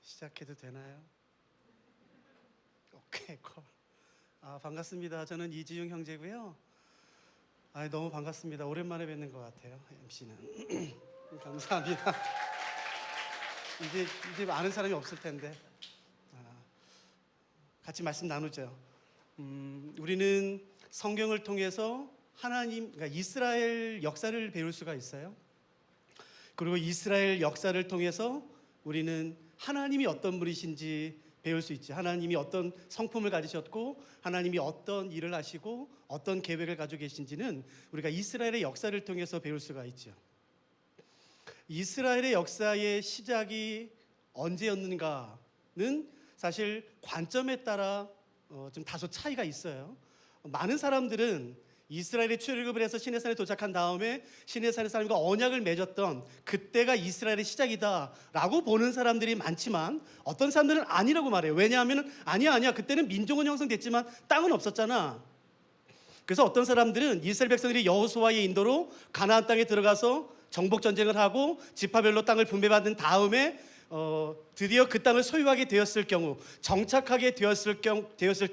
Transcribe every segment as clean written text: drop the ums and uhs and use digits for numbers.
시작해도 되나요? 오케이, 콜. 반갑습니다. 저는 이지용 형제고요. 너무 반갑습니다. 오랜만에 뵙는 것 같아요. MC는 감사합니다. 이제 아는 사람이 없을 텐데 같이 말씀 나누죠. 우리는 성경을 통해서 하나님, 그러니까 이스라엘 역사를 배울 수가 있어요. 그리고 이스라엘 역사를 통해서 우리는 하나님이 어떤 분이신지 배울 수 있지. 하나님이 어떤 성품을 가지셨고 하나님이 어떤 일을 하시고 어떤 계획을 가지고 계신지는 우리가 이스라엘의 역사를 통해서 배울 수가 있죠. 이스라엘의 역사의 시작이 언제였는가는 사실 관점에 따라 좀 다소 차이가 있어요. 많은 사람들은 이스라엘이 출애굽을 해서 시내산에 도착한 다음에 시내산의 사람과 언약을 맺었던 그때가 이스라엘의 시작이다라고 보는 사람들이 많지만 어떤 사람들은 아니라고 말해요. 왜냐하면 아니야 그때는 민족은 형성됐지만 땅은 없었잖아. 그래서 어떤 사람들은 이스라엘 백성들이 여호수아의 인도로 가나안 땅에 들어가서 정복 전쟁을 하고 지파별로 땅을 분배받은 다음에 드디어 그 땅을 소유하게 되었을 경우, 정착하게 되었을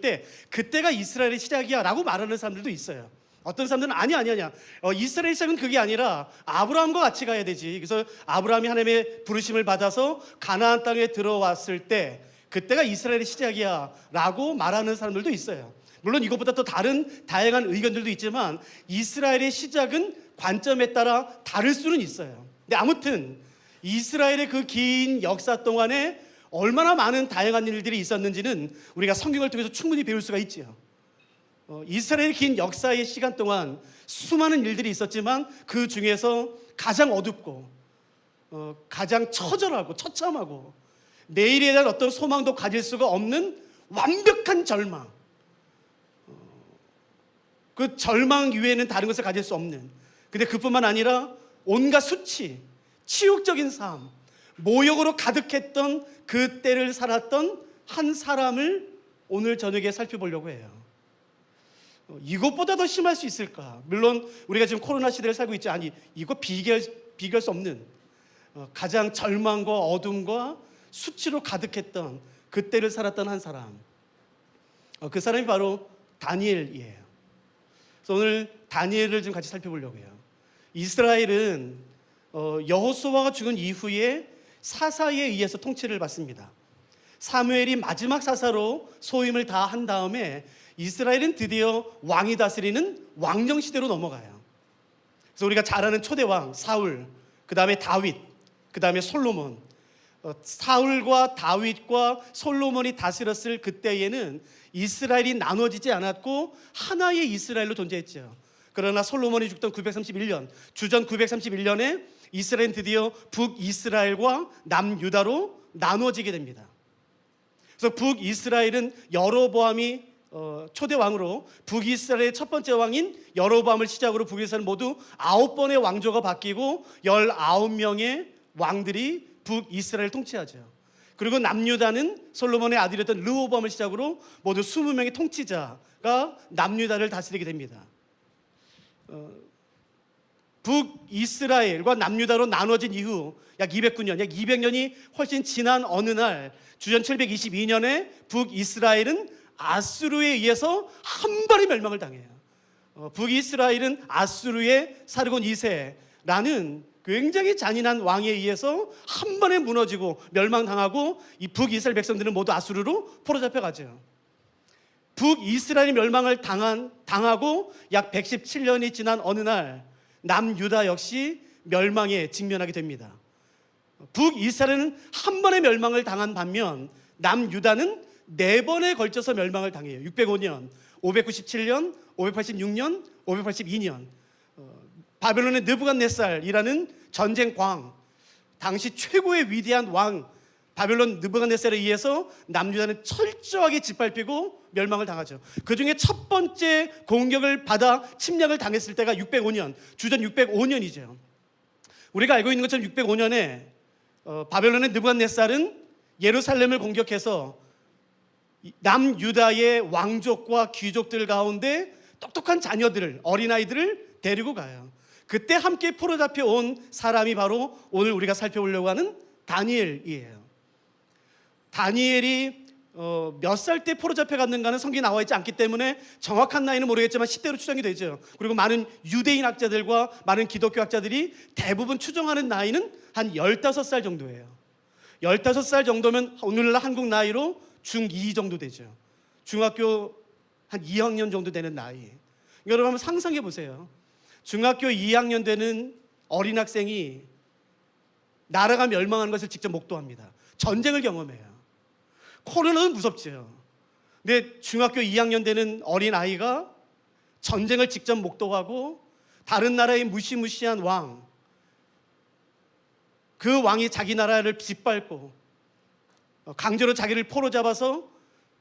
때 그때가 이스라엘의 시작이야 라고 말하는 사람들도 있어요. 어떤 사람들은 아니야 이스라엘 시작은 그게 아니라 아브라함과 같이 가야 되지. 그래서 아브라함이 하나님의 부르심을 받아서 가나안 땅에 들어왔을 때 그때가 이스라엘의 시작이야 라고 말하는 사람들도 있어요. 물론 이것보다 또 다른 다양한 의견들도 있지만 이스라엘의 시작은 관점에 따라 다를 수는 있어요. 근데 아무튼 이스라엘의 그 긴 역사 동안에 얼마나 많은 다양한 일들이 있었는지는 우리가 성경을 통해서 충분히 배울 수가 있지요. 이스라엘의 긴 역사의 시간 동안 수많은 일들이 있었지만 그 중에서 가장 어둡고 가장 처절하고 처참하고 내일에 대한 어떤 소망도 가질 수가 없는 완벽한 절망, 그 절망 이외에는 다른 것을 가질 수 없는, 근데 그뿐만 아니라 온갖 수치, 치욕적인 삶, 모욕으로 가득했던 그 때를 살았던 한 사람을 오늘 저녁에 살펴보려고 해요. 이것보다 더 심할 수 있을까? 물론 우리가 지금 코로나 시대를 살고 있지. 아니, 이거 비교할 수 없는 가장 절망과 어둠과 수치로 가득했던 그 때를 살았던 한 사람, 그 사람이 바로 다니엘이에요. 그래서 오늘 다니엘을 좀 같이 살펴보려고 해요. 이스라엘은 여호수아가 죽은 이후에 사사에 의해서 통치를 받습니다. 사무엘이 마지막 사사로 소임을 다 한 다음에 이스라엘은 드디어 왕이 다스리는 왕정 시대로 넘어가요. 그래서 우리가 잘 아는 초대왕 사울, 그 다음에 다윗, 그 다음에 솔로몬. 사울과 다윗과 솔로몬이 다스렸을 그때에는 이스라엘이 나눠지지 않았고 하나의 이스라엘로 존재했죠. 그러나 솔로몬이 죽던 931년, 주전 931년에 이스라엘은 드디어 북이스라엘과 남유다로 나눠지게 됩니다. 그래서 북이스라엘은 여로보암이 초대 왕으로 북이스라엘의 첫 번째 왕인 여로보암을 시작으로 북이스라엘 모두 9번의 왕조가 바뀌고 19명의 왕들이 북이스라엘을 통치하죠. 그리고 남유다는 솔로몬의 아들이었던 르호보암을 시작으로 모두 20명의 통치자가 남유다를 다스리게 됩니다. 북이스라엘과 남유다로 나눠진 이후 약 209년, 약 200년이 훨씬 지난 어느 날 주전 722년에 북이스라엘은 아수르에 의해서 한 번에 멸망을 당해요. 북이스라엘은 아수르의 사르곤 2세라는 굉장히 잔인한 왕에 의해서 한 번에 무너지고 멸망당하고 이 북이스라엘 백성들은 모두 아수르로 포로잡혀가죠. 북이스라엘이 멸망을 당하고 약 117년이 지난 어느 날 남유다 역시 멸망에 직면하게 됩니다. 북이스라엘은 한 번의 멸망을 당한 반면 남유다는 4번에 걸쳐서 멸망을 당해요. 605년, 597년, 586년, 582년. 바벨론의 느부갓네살이라는 전쟁광, 당시 최고의 위대한 왕 바벨론 느부갓네살에 의해서 남유다는 철저하게 짓밟히고 멸망을 당하죠. 그 중에 첫 번째 공격을 받아 침략을 당했을 때가 605년, 주전 605년이죠. 우리가 알고 있는 것처럼 605년에 바벨론의 느부갓네살은 예루살렘을 공격해서 남유다의 왕족과 귀족들 가운데 똑똑한 자녀들을, 어린아이들을 데리고 가요. 그때 함께 포로잡혀 온 사람이 바로 오늘 우리가 살펴보려고 하는 다니엘이에요. 다니엘이 몇 살 때 포로 잡혀갔는가는 성경에 나와 있지 않기 때문에 정확한 나이는 모르겠지만 10대로 추정이 되죠. 그리고 많은 유대인 학자들과 많은 기독교 학자들이 대부분 추정하는 나이는 한 15살 정도예요. 15살 정도면 오늘날 한국 나이로 중2 정도 되죠. 중학교 한 2학년 정도 되는 나이. 여러분 한번 상상해 보세요. 중학교 2학년 되는 어린 학생이 나라가 멸망하는 것을 직접 목도합니다. 전쟁을 경험해요. 코로나는 무섭죠. 근데 중학교 2학년 되는 어린 아이가 전쟁을 직접 목도하고 다른 나라의 무시무시한 왕, 그 왕이 자기 나라를 짓밟고 강제로 자기를 포로 잡아서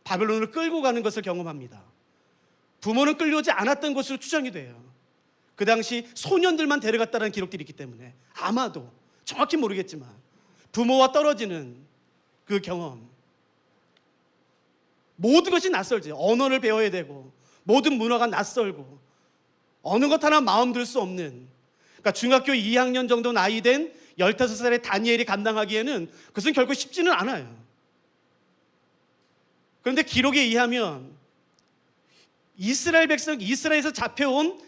바벨론을 끌고 가는 것을 경험합니다. 부모는 끌려오지 않았던 것으로 추정이 돼요. 그 당시 소년들만 데려갔다는 기록들이 있기 때문에 아마도 정확히 모르겠지만 부모와 떨어지는 그 경험, 모든 것이 낯설지. 언어를 배워야 되고 모든 문화가 낯설고 어느 것 하나 마음 들 수 없는, 그러니까 중학교 2학년 정도 나이 된 15살의 다니엘이 감당하기에는 그것은 결코 쉽지는 않아요. 그런데 기록에 의하면 이스라엘 백성, 이스라엘에서 잡혀온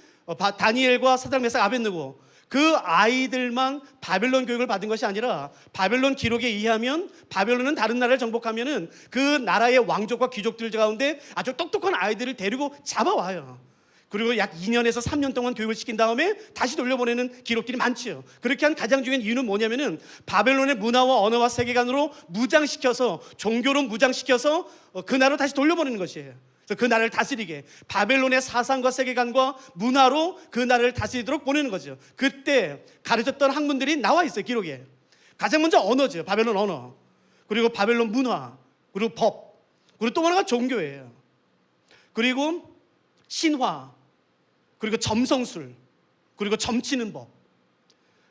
다니엘과 사드락 메삭 아벳느고 그 아이들만 바벨론 교육을 받은 것이 아니라 바벨론 기록에 의하면 바벨론은 다른 나라를 정복하면은 그 나라의 왕족과 귀족들 가운데 아주 똑똑한 아이들을 데리고 잡아와요. 그리고 약 2년에서 3년 동안 교육을 시킨 다음에 다시 돌려보내는 기록들이 많지요. 그렇게 한 가장 중요한 이유는 뭐냐면은 바벨론의 문화와 언어와 세계관으로 무장시켜서, 종교로 무장시켜서 그 나라로 다시 돌려보내는 것이에요. 그래서 그 나라를 다스리게, 바벨론의 사상과 세계관과 문화로 그 나라를 다스리도록 보내는 거죠. 그때 가르쳤던 학문들이 나와 있어요, 기록에. 가장 먼저 언어죠. 바벨론 언어, 그리고 바벨론 문화, 그리고 법, 그리고 또 하나가 종교예요. 그리고 신화, 그리고 점성술, 그리고 점치는 법.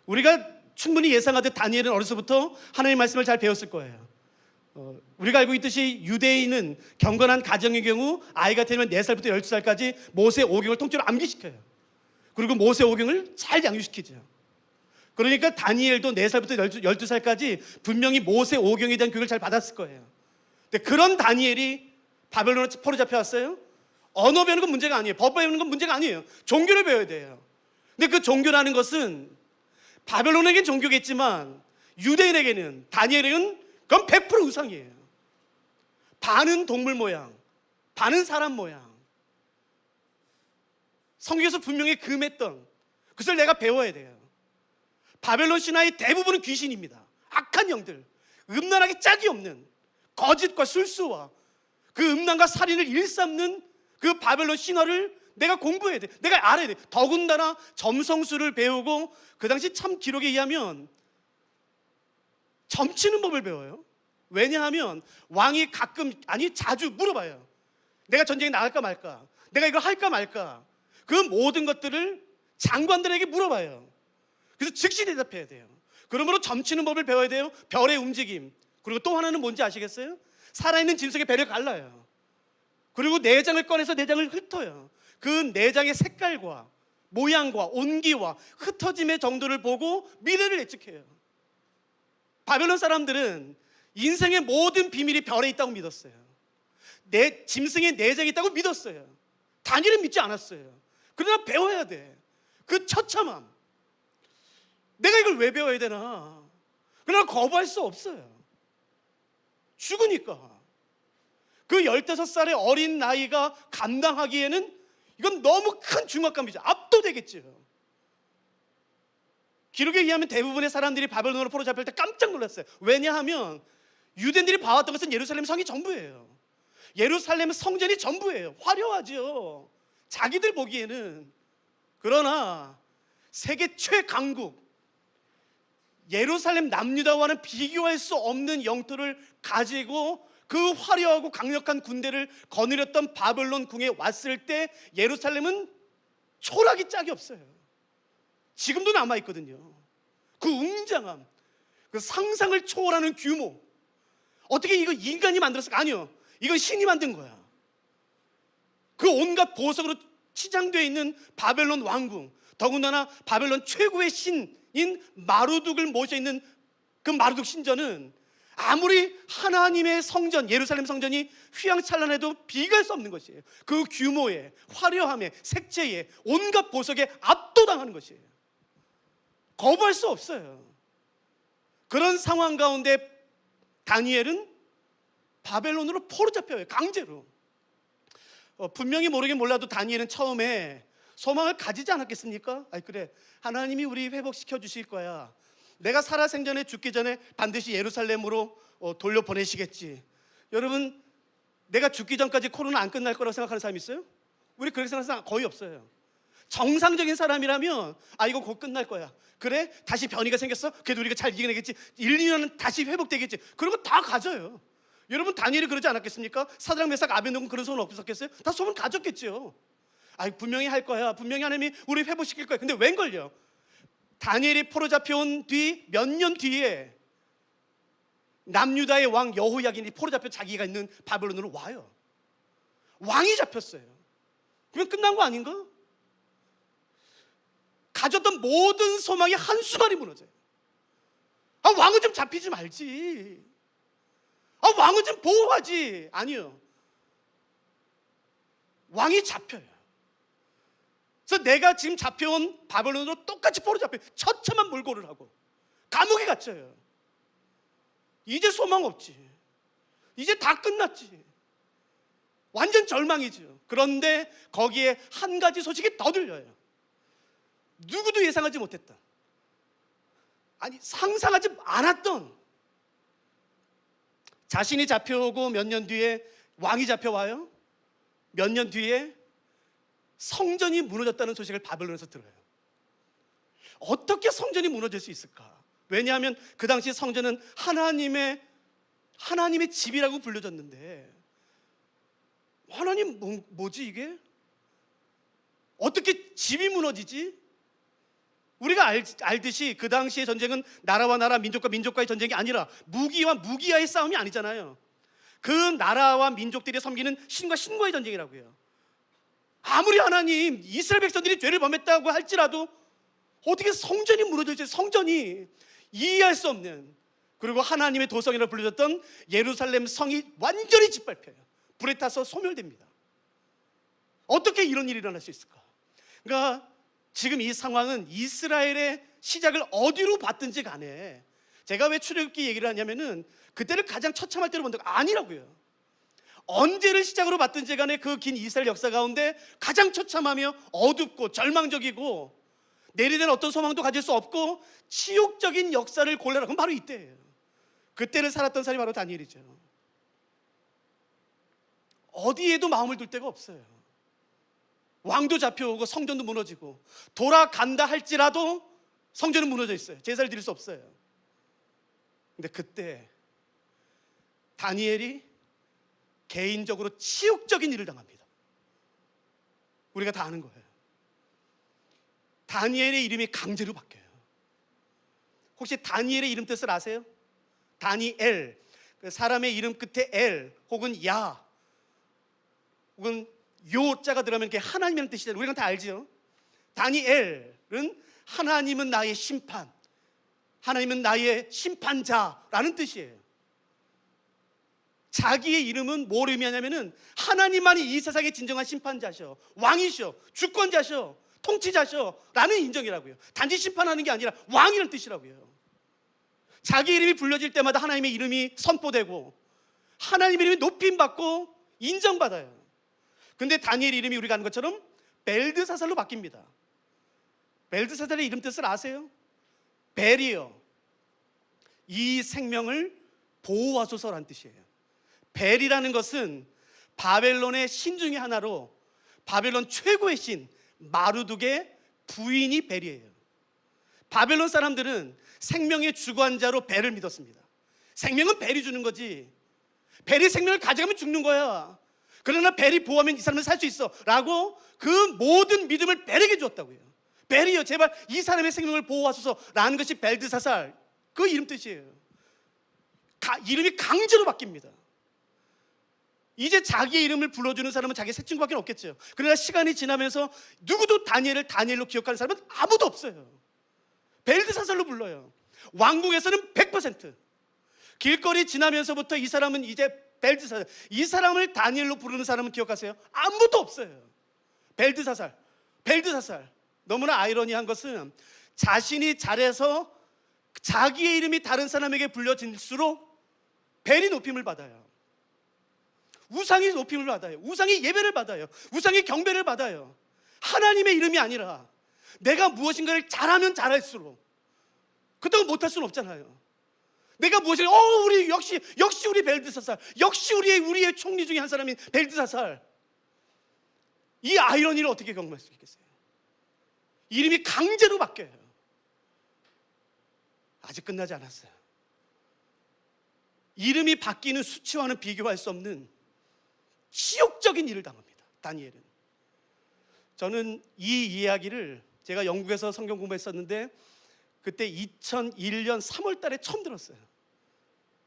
우리가 충분히 예상하듯 다니엘은 어려서부터 하나님의 말씀을 잘 배웠을 거예요. 우리가 알고 있듯이 유대인은 경건한 가정의 경우 아이가 되면 4살부터 12살까지 모세 오경을 통째로 암기시켜요. 그리고 모세 오경을 잘 양육시키죠. 그러니까 다니엘도 4살부터 12살까지 분명히 모세 오경에 대한 교육을 잘 받았을 거예요. 근데 그런 다니엘이 바벨론에 포로 잡혀왔어요. 언어 배우는 건 문제가 아니에요. 법 배우는 건 문제가 아니에요. 종교를 배워야 돼요. 근데 그 종교라는 것은 바벨론에게는 종교겠지만 유대인에게는, 다니엘에게는 그건 100% 우상이에요. 반은 동물 모양, 반은 사람 모양. 성경에서 분명히 금했던 그것을 내가 배워야 돼요. 바벨론 신화의 대부분은 귀신입니다. 악한 영들, 음란하게 짝이 없는 거짓과 술수와 그 음란과 살인을 일삼는 그 바벨론 신화를 내가 공부해야 돼. 내가 알아야 돼. 더군다나 점성술을 배우고 그 당시 참 기록에 의하면 점치는 법을 배워요. 왜냐하면 왕이 가끔, 아니 자주 물어봐요. 내가 전쟁에 나갈까 말까, 내가 이걸 할까 말까, 그 모든 것들을 장관들에게 물어봐요. 그래서 즉시 대답해야 돼요. 그러므로 점치는 법을 배워야 돼요. 별의 움직임, 그리고 또 하나는 뭔지 아시겠어요? 살아있는 짐승의 배를 갈라요. 그리고 내장을 꺼내서 내장을 흩어요. 그 내장의 색깔과 모양과 온기와 흩어짐의 정도를 보고 미래를 예측해요. 바벨론 사람들은 인생의 모든 비밀이 별에 있다고 믿었어요. 내 짐승의 내장이 있다고 믿었어요. 다니엘은 믿지 않았어요. 그러나 배워야 돼. 그 처참함, 내가 이걸 왜 배워야 되나. 그러나 거부할 수 없어요. 죽으니까. 그 15살의 어린 나이가 감당하기에는 이건 너무 큰 중압감이죠. 압도되겠죠. 기록에 의하면 대부분의 사람들이 바벨론으로 포로 잡힐 때 깜짝 놀랐어요. 왜냐하면 유대인들이 봐왔던 것은 예루살렘 성이 전부예요. 예루살렘 성전이 전부예요. 화려하죠, 자기들 보기에는. 그러나 세계 최강국 예루살렘 남유다와는 비교할 수 없는 영토를 가지고 그 화려하고 강력한 군대를 거느렸던 바벨론 궁에 왔을 때 예루살렘은 초락이 짝이 없어요. 지금도 남아있거든요. 그 웅장함, 그 상상을 초월하는 규모. 어떻게 이거 인간이 만들었을까? 아니요, 이건 신이 만든 거야. 그 온갖 보석으로 치장되어 있는 바벨론 왕궁, 더군다나 바벨론 최고의 신인 마루둑을 모셔있는 그 마루둑 신전은 아무리 하나님의 성전, 예루살렘 성전이 휘황찬란해도 비교할 수 없는 것이에요. 그 규모에, 화려함에, 색채에, 온갖 보석에 압도당하는 것이에요. 거부할 수 없어요. 그런 상황 가운데 다니엘은 바벨론으로 포로잡혀요. 강제로. 분명히 모르긴 몰라도 다니엘은 처음에 소망을 가지지 않았겠습니까? 아이 그래, 하나님이 우리 회복시켜 주실 거야. 내가 살아생전에 죽기 전에 반드시 예루살렘으로 돌려보내시겠지. 여러분, 내가 죽기 전까지 코로나 안 끝날 거라고 생각하는 사람 있어요? 우리 그렇게 생각하는 사람 거의 없어요. 정상적인 사람이라면 이거 곧 끝날 거야. 그래? 다시 변이가 생겼어? 그래도 우리가 잘 이겨내겠지. 1, 2년은 다시 회복되겠지. 그런 거 다 가져요. 여러분, 다니엘이 그러지 않았겠습니까? 사드락 메삭 아벤노고는 그런 소문 없었겠어요? 다 소문 가졌겠죠. 분명히 할 거야. 분명히 하나님이 우리 회복시킬 거야. 근데 웬걸요? 다니엘이 포로 잡혀온 뒤 몇 년 뒤에 남유다의 왕 여호야긴이 포로 잡혀 자기가 있는 바벨론으로 와요. 왕이 잡혔어요. 그러면 끝난 거 아닌가? 가졌던 모든 소망이 한순간에 무너져요. 왕은 좀 잡히지 말지. 왕은 좀 보호하지. 아니요. 왕이 잡혀요. 그래서 내가 지금 잡혀온 바벨론으로 똑같이 포로 잡혀요. 처참한 몰골을 하고 감옥에 갇혀요. 이제 소망 없지. 이제 다 끝났지. 완전 절망이죠. 그런데 거기에 한 가지 소식이 더 들려요. 누구도 예상하지 못했다. 상상하지 않았던, 자신이 잡혀오고 몇 년 뒤에 왕이 잡혀와요. 몇 년 뒤에 성전이 무너졌다는 소식을 바벨론에서 들어요. 어떻게 성전이 무너질 수 있을까? 왜냐하면 그 당시 성전은 하나님의 집이라고 불려졌는데, 하나님 뭐지 이게? 어떻게 집이 무너지지? 우리가 알듯이 그 당시의 전쟁은 나라와 나라, 민족과 민족과의 전쟁이 아니라 무기와 무기와의 싸움이 아니잖아요. 그 나라와 민족들이 섬기는 신과 신과의 전쟁이라고요. 아무리 하나님, 이스라엘 백성들이 죄를 범했다고 할지라도 어떻게 성전이 무너질지, 성전이 이해할 수 없는, 그리고 하나님의 도성이라고 불려졌던 예루살렘 성이 완전히 짓밟혀요. 불에 타서 소멸됩니다. 어떻게 이런 일이 일어날 수 있을까? 그러니까 지금 이 상황은 이스라엘의 시작을 어디로 봤든지 간에, 제가 왜 출애굽기 얘기를 하냐면은 그때를 가장 처참할 때로 본다고 아니라고요. 언제를 시작으로 봤든지 간에 그 긴 이스라엘 역사 가운데 가장 처참하며 어둡고 절망적이고 내리는 어떤 소망도 가질 수 없고 치욕적인 역사를 골라라. 그럼 바로 이때예요. 그때를 살았던 사람이 바로 다니엘이죠. 어디에도 마음을 둘 데가 없어요. 왕도 잡혀오고 성전도 무너지고 돌아간다 할지라도 성전은 무너져 있어요. 제사를 드릴 수 없어요. 근데 그때 다니엘이 개인적으로 치욕적인 일을 당합니다. 우리가 다 아는 거예요. 다니엘의 이름이 강제로 바뀌어요. 혹시 다니엘의 이름 뜻을 아세요? 다니엘, 사람의 이름 끝에 엘 혹은 야 혹은 요자가 들어가면 그게 하나님이라는 뜻이잖아요. 우리가 다 알죠. 다니엘은 하나님은 나의 심판, 하나님은 나의 심판자라는 뜻이에요. 자기의 이름은 뭘 의미하냐면은 하나님만이 이 세상의 진정한 심판자셔, 왕이셔, 주권자셔, 통치자셔 라는 인정이라고요. 단지 심판하는 게 아니라 왕이라는 뜻이라고요. 자기 이름이 불려질 때마다 하나님의 이름이 선포되고 하나님의 이름이 높임받고 인정받아요. 근데 다니엘 이름이 우리가 아는 것처럼 벨드사살로 바뀝니다. 벨드사살의 이름 뜻을 아세요? 벨이요, 이 생명을 보호하소서라는 뜻이에요. 벨이라는 것은 바벨론의 신 중에 하나로 바벨론 최고의 신 마루둑의 부인이 벨이에요. 바벨론 사람들은 생명의 주관자로 벨을 믿었습니다. 생명은 벨이 주는 거지, 벨이 생명을 가져가면 죽는 거야. 그러나 벨이 보호하면 이 사람은 살 수 있어 라고 그 모든 믿음을 벨에게 주었다고요. 벨이요, 제발 이 사람의 생명을 보호하소서 라는 것이 벨드사살, 그 이름 뜻이에요. 이름이 강제로 바뀝니다. 이제 자기의 이름을 불러주는 사람은 자기 새 친구밖에 없겠죠. 그러나 시간이 지나면서 누구도 다니엘을 다니엘로 기억하는 사람은 아무도 없어요. 벨드사살로 불러요. 왕궁에서는 100%, 길거리 지나면서부터 이 사람은 이제 벨드사살, 이 사람을 다니엘로 부르는 사람은 기억하세요? 아무도 없어요. 벨드사살. 너무나 아이러니한 것은 자신이 잘해서 자기의 이름이 다른 사람에게 불려질수록 벨이 높임을 받아요. 우상이 높임을 받아요. 우상이 예배를 받아요. 우상이 경배를 받아요. 하나님의 이름이 아니라 내가 무엇인가를 잘하면 잘할수록, 그렇다고 못할 수는 없잖아요. 내가 무엇을 우리 역시 우리 벨드사살, 역시 우리의 총리 중에 한 사람인 벨드사살. 이 아이러니를 어떻게 경험할 수 있겠어요? 이름이 강제로 바뀌어요. 아직 끝나지 않았어요. 이름이 바뀌는 수치와는 비교할 수 없는 치욕적인 일을 당합니다, 다니엘은. 저는 이 이야기를 제가 영국에서 성경 공부했었는데 그때 2001년 3월 달에 처음 들었어요.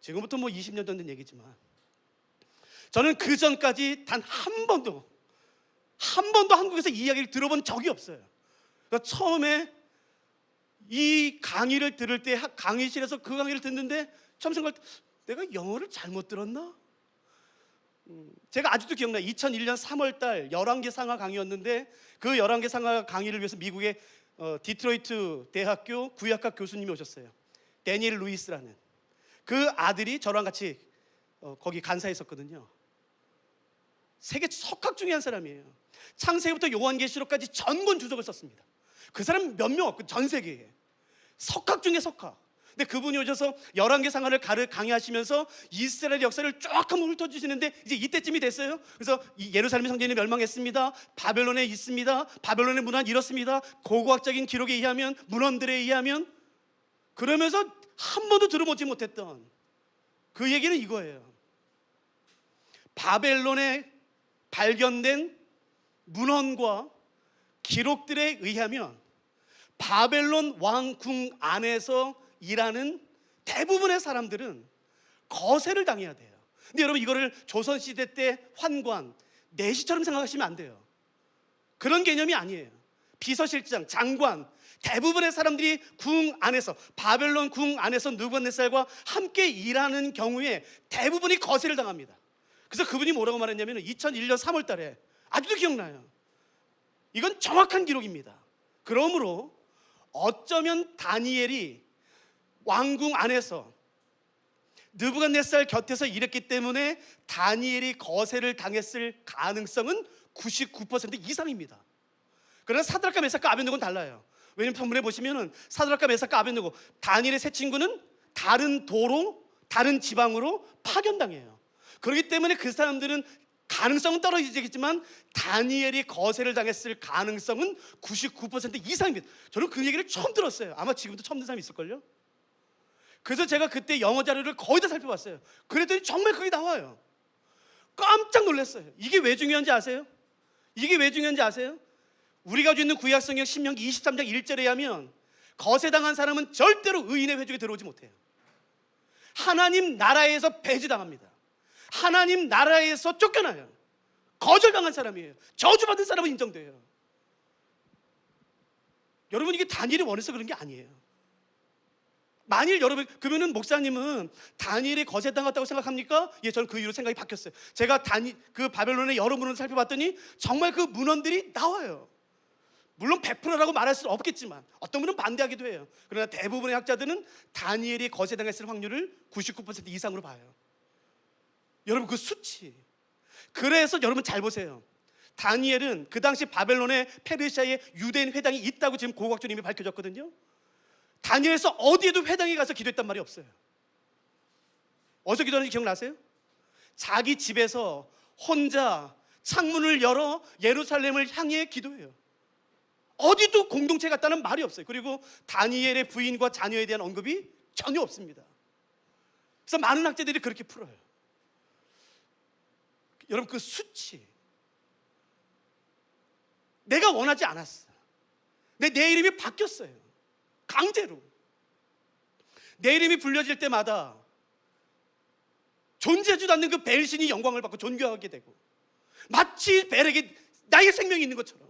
지금부터 20년 전 된 얘기지만 저는 그 전까지 단 한 번도 한국에서 이 이야기를 들어본 적이 없어요. 그래서 처음에 이 강의를 들을 때 강의실에서 그 강의를 듣는데 처음 생각할 때 내가 영어를 잘못 들었나? 제가 아직도 기억나요. 2001년 3월 달 열왕기 상하 강의였는데 그 열왕기 상하 강의를 위해서 미국의 디트로이트 대학교 구약학 교수님이 오셨어요. 데니엘 루이스라는. 그 아들이 저랑 같이 거기 간사했었거든요. 세계 석학 중에 한 사람이에요. 창세기부터 요한계시록까지 전권 주석을 썼습니다. 그 사람 몇 명 없고 전 세계에 석학 중에 석학. 근데 그분이 오셔서 열왕기 상하를 강의하시면서 이스라엘 역사를 쫙 한번 훑어주시는데 이제 이때쯤이 됐어요. 그래서 이 예루살렘 성전이 멸망했습니다. 바벨론에 있습니다. 바벨론의 문화는 이렇습니다. 고고학적인 기록에 의하면, 문헌들에 의하면, 그러면서 한 번도 들어보지 못했던 그 얘기는 이거예요. 바벨론에 발견된 문헌과 기록들에 의하면 바벨론 왕궁 안에서 일하는 대부분의 사람들은 거세를 당해야 돼요. 근데 여러분, 이거를 조선시대 때 환관, 내시처럼 생각하시면 안 돼요. 그런 개념이 아니에요. 비서실장, 장관, 대부분의 사람들이 궁 안에서, 바벨론 궁 안에서 느부갓네살과 함께 일하는 경우에 대부분이 거세를 당합니다. 그래서 그분이 뭐라고 말했냐면 2001년 3월 달에, 아직도 기억나요. 이건 정확한 기록입니다. 그러므로 어쩌면 다니엘이 왕궁 안에서 느부갓네살 곁에서 일했기 때문에 다니엘이 거세를 당했을 가능성은 99% 이상입니다. 그러나 사드락과 메삭과 아벤느고는 달라요. 왜냐하면 본문에 보시면은 사드락과 메삭과 아벤느고, 다니엘의 세 친구는 다른 도로, 다른 지방으로 파견당해요. 그렇기 때문에 그 사람들은 가능성은 떨어지겠지만 다니엘이 거세를 당했을 가능성은 99% 이상입니다. 저는 그 얘기를 처음 들었어요. 아마 지금도 처음 듣는 사람이 있을걸요. 그래서 제가 그때 영어 자료를 거의 다 살펴봤어요. 그랬더니 정말 그게 나와요. 깜짝 놀랐어요. 이게 왜 중요한지 아세요? 우리가 가지고 있는 구약성경 신명기 23장 1절에 하면 거세당한 사람은 절대로 의인의 회중에 들어오지 못해요. 하나님 나라에서 배제당합니다. 하나님 나라에서 쫓겨나요. 거절당한 사람이에요. 저주받은 사람은 인정돼요. 여러분, 이게 다니엘이 원해서 그런 게 아니에요. 만일 여러분, 그러면은 목사님은 다니엘이 거세당했다고 생각합니까? 예, 저는 그 이후로 생각이 바뀌었어요. 제가 그 바벨론의 여러 문헌을 살펴봤더니 정말 그 문헌들이 나와요. 물론 100%라고 말할 수는 없겠지만 어떤 분은 반대하기도 해요. 그러나 대부분의 학자들은 다니엘이 거세당했을 확률을 99% 이상으로 봐요. 여러분, 그 수치. 그래서 여러분 잘 보세요. 다니엘은 그 당시 바벨론의 페르시아에 유대인 회당이 있다고 지금 고고학적으로 이미 밝혀졌거든요. 다니엘에서 어디에도 회당에 가서 기도했단 말이 없어요. 어디서 기도하는지 기억나세요? 자기 집에서 혼자 창문을 열어 예루살렘을 향해 기도해요. 어디도 공동체 같다는 말이 없어요. 그리고 다니엘의 부인과 자녀에 대한 언급이 전혀 없습니다. 그래서 많은 학자들이 그렇게 풀어요. 여러분, 그 수치, 내가 원하지 않았어. 내 이름이 바뀌었어요. 강제로. 내 이름이 불려질 때마다 존재하지도 않는 그 벨신이 영광을 받고 존귀하게 되고, 마치 벨에게 나의 생명이 있는 것처럼,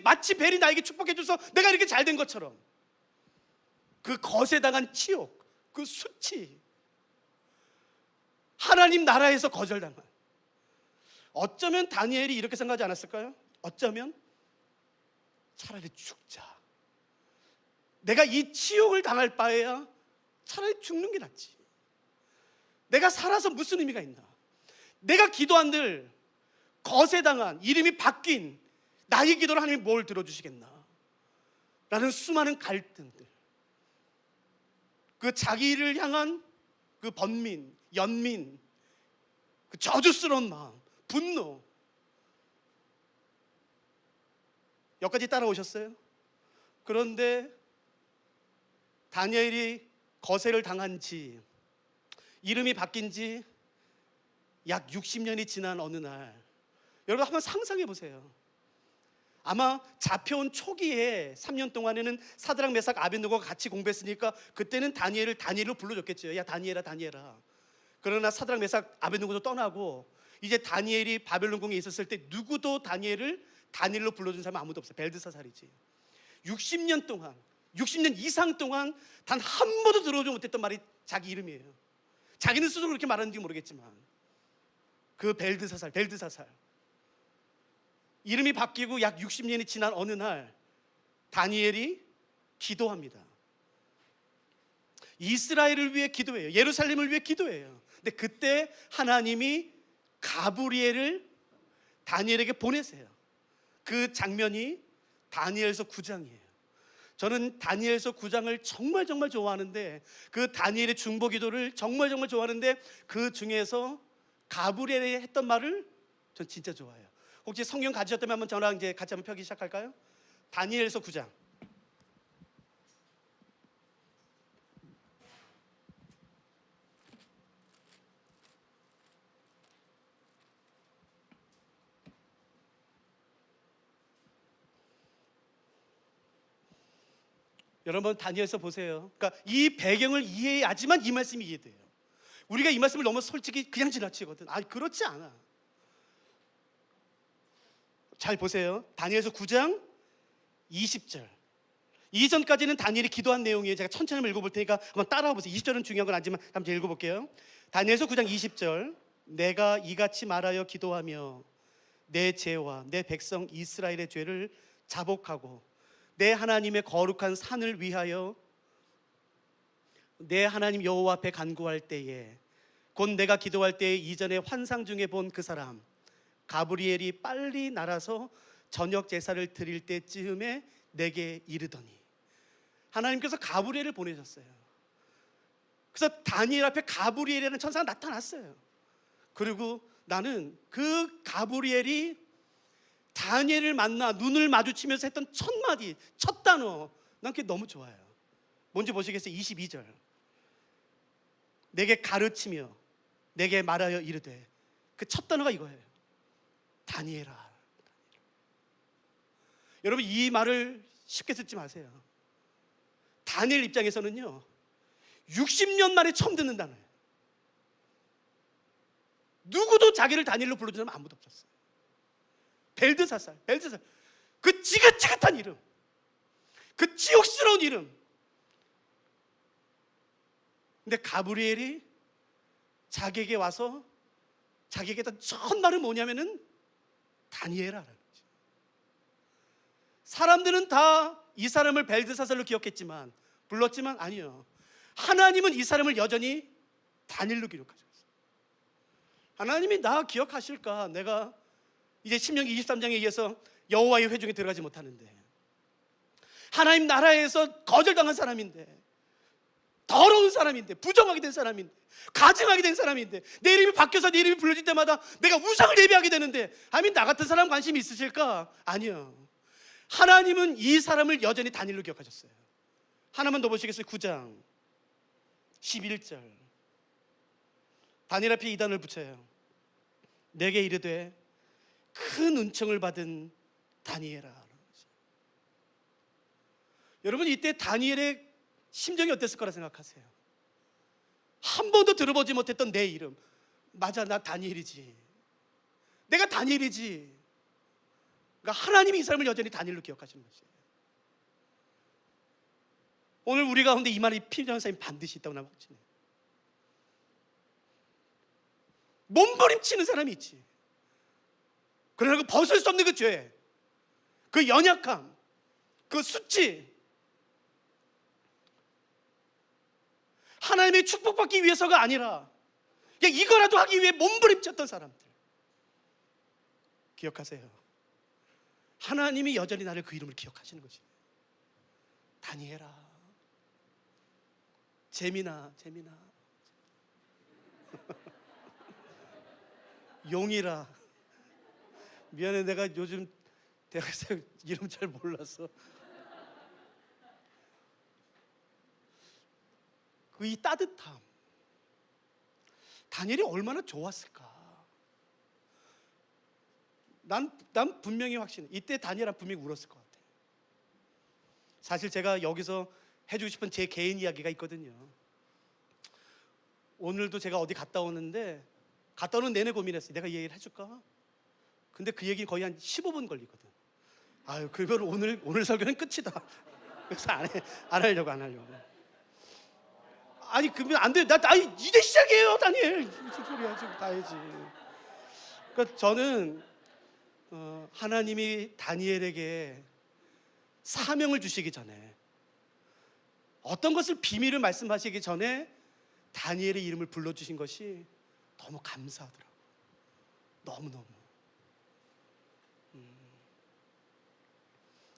마치 벨이 나에게 축복해줘서 내가 이렇게 잘 된 것처럼, 그 거세당한 치욕, 그 수치, 하나님 나라에서 거절당한. 어쩌면 다니엘이 이렇게 생각하지 않았을까요? 어쩌면 차라리 죽자. 내가 이 치욕을 당할 바에야 차라리 죽는 게 낫지. 내가 살아서 무슨 의미가 있나? 내가 기도한들 거세당한, 이름이 바뀐 나의 기도를 하나님이 뭘 들어주시겠나? 라는 수많은 갈등들, 그 자기를 향한 그 번민, 연민, 그 저주스러운 마음, 분노, 여기까지 따라오셨어요? 그런데 다니엘이 거세를 당한 지, 이름이 바뀐 지 약 60년이 지난 어느 날, 여러분 한번 상상해 보세요. 아마 잡혀온 초기에 3년 동안에는 사드락 메삭 아벳느고가 같이 공부했으니까 그때는 다니엘을 다니엘로 불러줬겠죠. 야 다니엘아 다니엘아. 그러나 사드락 메삭 아벳느고도 떠나고 이제 다니엘이 바벨론궁에 있었을 때 누구도 다니엘을 다니엘로 불러준 사람 아무도 없어요. 벨드사살이지. 60년 동안, 60년 이상 동안 단 한 번도 들어오지 못했던 말이 자기 이름이에요. 자기는 스스로 그렇게 말하는지 모르겠지만 그 벨드사살 이름이 바뀌고 약 60년이 지난 어느 날 다니엘이 기도합니다. 이스라엘을 위해 기도해요. 예루살렘을 위해 기도해요. 근데 그때 하나님이 가브리엘을 다니엘에게 보내세요. 그 장면이 다니엘서 9장이에요. 저는 다니엘서 9장을 정말 좋아하는데, 그 다니엘의 중보 기도를 정말 좋아하는데, 그 중에서 가브리엘이 했던 말을 전 진짜 좋아해요. 혹시 성경 가지셨다면 한번 저랑 이제 같이 한번 펴기 시작할까요? 다니엘서 9장. 여러분 다니엘서 보세요. 그러니까 이 배경을 이해해야지만 이 말씀이 이해돼요. 우리가 이 말씀을 너무 솔직히 그냥 지나치거든. 그렇지 않아. 잘 보세요. 다니엘서 9장 20절. 이전까지는 다니엘이 기도한 내용이에요. 제가 천천히 한번 읽어볼 테니까 한번 따라와 보세요. 20절은 중요한 건 아니지만 한번 제가 읽어볼게요. 다니엘서 9장 20절. 내가 이같이 말하여 기도하며 내 죄와 내 백성 이스라엘의 죄를 자복하고 내 하나님의 거룩한 산을 위하여 내 하나님 여호와 앞에 간구할 때에, 곧 내가 기도할 때에 이전에 환상 중에 본 그 사람 가브리엘이 빨리 날아서 저녁 제사를 드릴 때쯤에 내게 이르더니, 하나님께서 가브리엘을 보내셨어요. 그래서 다니엘 앞에 가브리엘이라는 천사가 나타났어요. 그리고 나는 그 가브리엘이 다니엘을 만나 눈을 마주치면서 했던 첫 마디, 첫 단어, 난 그게 너무 좋아요. 뭔지 보시겠어요? 22절. 내게 가르치며 내게 말하여 이르되, 그 첫 단어가 이거예요. 다니엘아. 여러분 이 말을 쉽게 듣지 마세요. 다니엘 입장에서는요 60년 만에 처음 듣는 단어예요. 누구도 자기를 다니엘로 불러준 사람 아무도 없었어요. 벨드사살. 그 지긋지긋한 이름, 그 치욕스러운 이름. 근데 가브리엘이 자기에게 와서 자기에게 했던 첫 말은 뭐냐면은 다니엘아라는 거죠. 사람들은 다 이 사람을 벨드사살로 기억했지만, 불렀지만 아니요, 하나님은 이 사람을 여전히 다니엘로 기록하셨어요. 하나님이 나 기억하실까? 내가 이제 신명기 23장에 의해서 여호와의 회중에 들어가지 못하는데, 하나님 나라에서 거절당한 사람인데, 더러운 사람인데, 부정하게 된 사람인데, 가증하게 된 사람인데, 내 이름이 바뀌어서 내 이름이 불려질 때마다 내가 우상을 예배하게 되는데, 하나님 나 같은 사람 관심이 있으실까? 아니요. 하나님은 이 사람을 여전히 다니엘로 기억하셨어요. 하나만 더 보시겠어요? 9장 11절. 다니엘 앞에 이단을 붙여요. 내게 이르되 큰 은총을 받은 다니엘아. 여러분 이때 다니엘의 심정이 어땠을 거라 생각하세요? 한 번도 들어보지 못했던 내 이름, 맞아 나 다니엘이지, 내가 다니엘이지. 그러니까 하나님이 이 사람을 여전히 다니엘로 기억하시는 것이에요. 오늘 우리 가운데 이 말이 필요한 사람이 반드시 있다고 나는 확신해요. 몸부림치는 사람이 있지. 그러나 그 벗을 수 없는 그 죄, 그 연약함, 그 수치, 하나님의 축복받기 위해서가 아니라 그냥 이거라도 하기 위해 몸부림쳤던 사람들, 기억하세요. 하나님이 여전히 나를 그 이름을 기억하시는 거지. 다니엘아, 재민아, 용이라, 미안해, 내가 요즘 대학생 이름 잘 몰라서. 그 이 따뜻함, 다니엘이 얼마나 좋았을까. 난 분명히 확신해. 이때 다니엘은 분명히 울었을 것 같아. 사실 제가 여기서 해주고 싶은 제 개인 이야기가 있거든요. 오늘도 제가 어디 갔다 오는데, 갔다 오는 내내 고민했어요. 내가 이 얘기를 해줄까? 근데 그 얘기 거의 한 15분 걸리거든. 아유, 그러면 오늘 설교는 끝이다. 그래서 안 하려고. 아니, 그러면 안 돼. 이제 시작이에요, 다니엘. 무슨 소리야, 지금 가야지. 그러니까 저는 하나님이 다니엘에게 사명을 주시기 전에, 어떤 것을 비밀을 말씀하시기 전에 다니엘의 이름을 불러주신 것이 너무 감사하더라고요. 너무너무.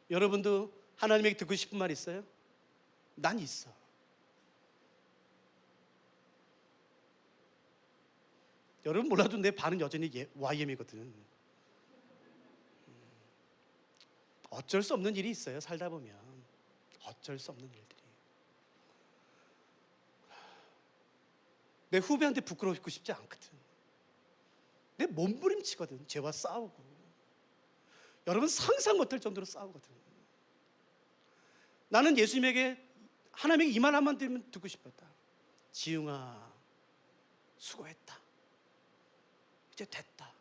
여러분도 하나님에게 듣고 싶은 말 있어요? 난 있어. 여러분 몰라도 내 반은 여전히 YM이거든. 어쩔 수 없는 일이 있어요. 살다 보면 어쩔 수 없는 일들이. 내 후배한테 부끄럽고 싶지 않거든. 내 몸부림치거든. 죄와 싸우고. 여러분 상상 못할 정도로 싸우거든. 나는 예수님에게, 하나님에게 이 말 한번 들으면 듣고 싶었다. 지웅아, 수고했다. 이제 됐다.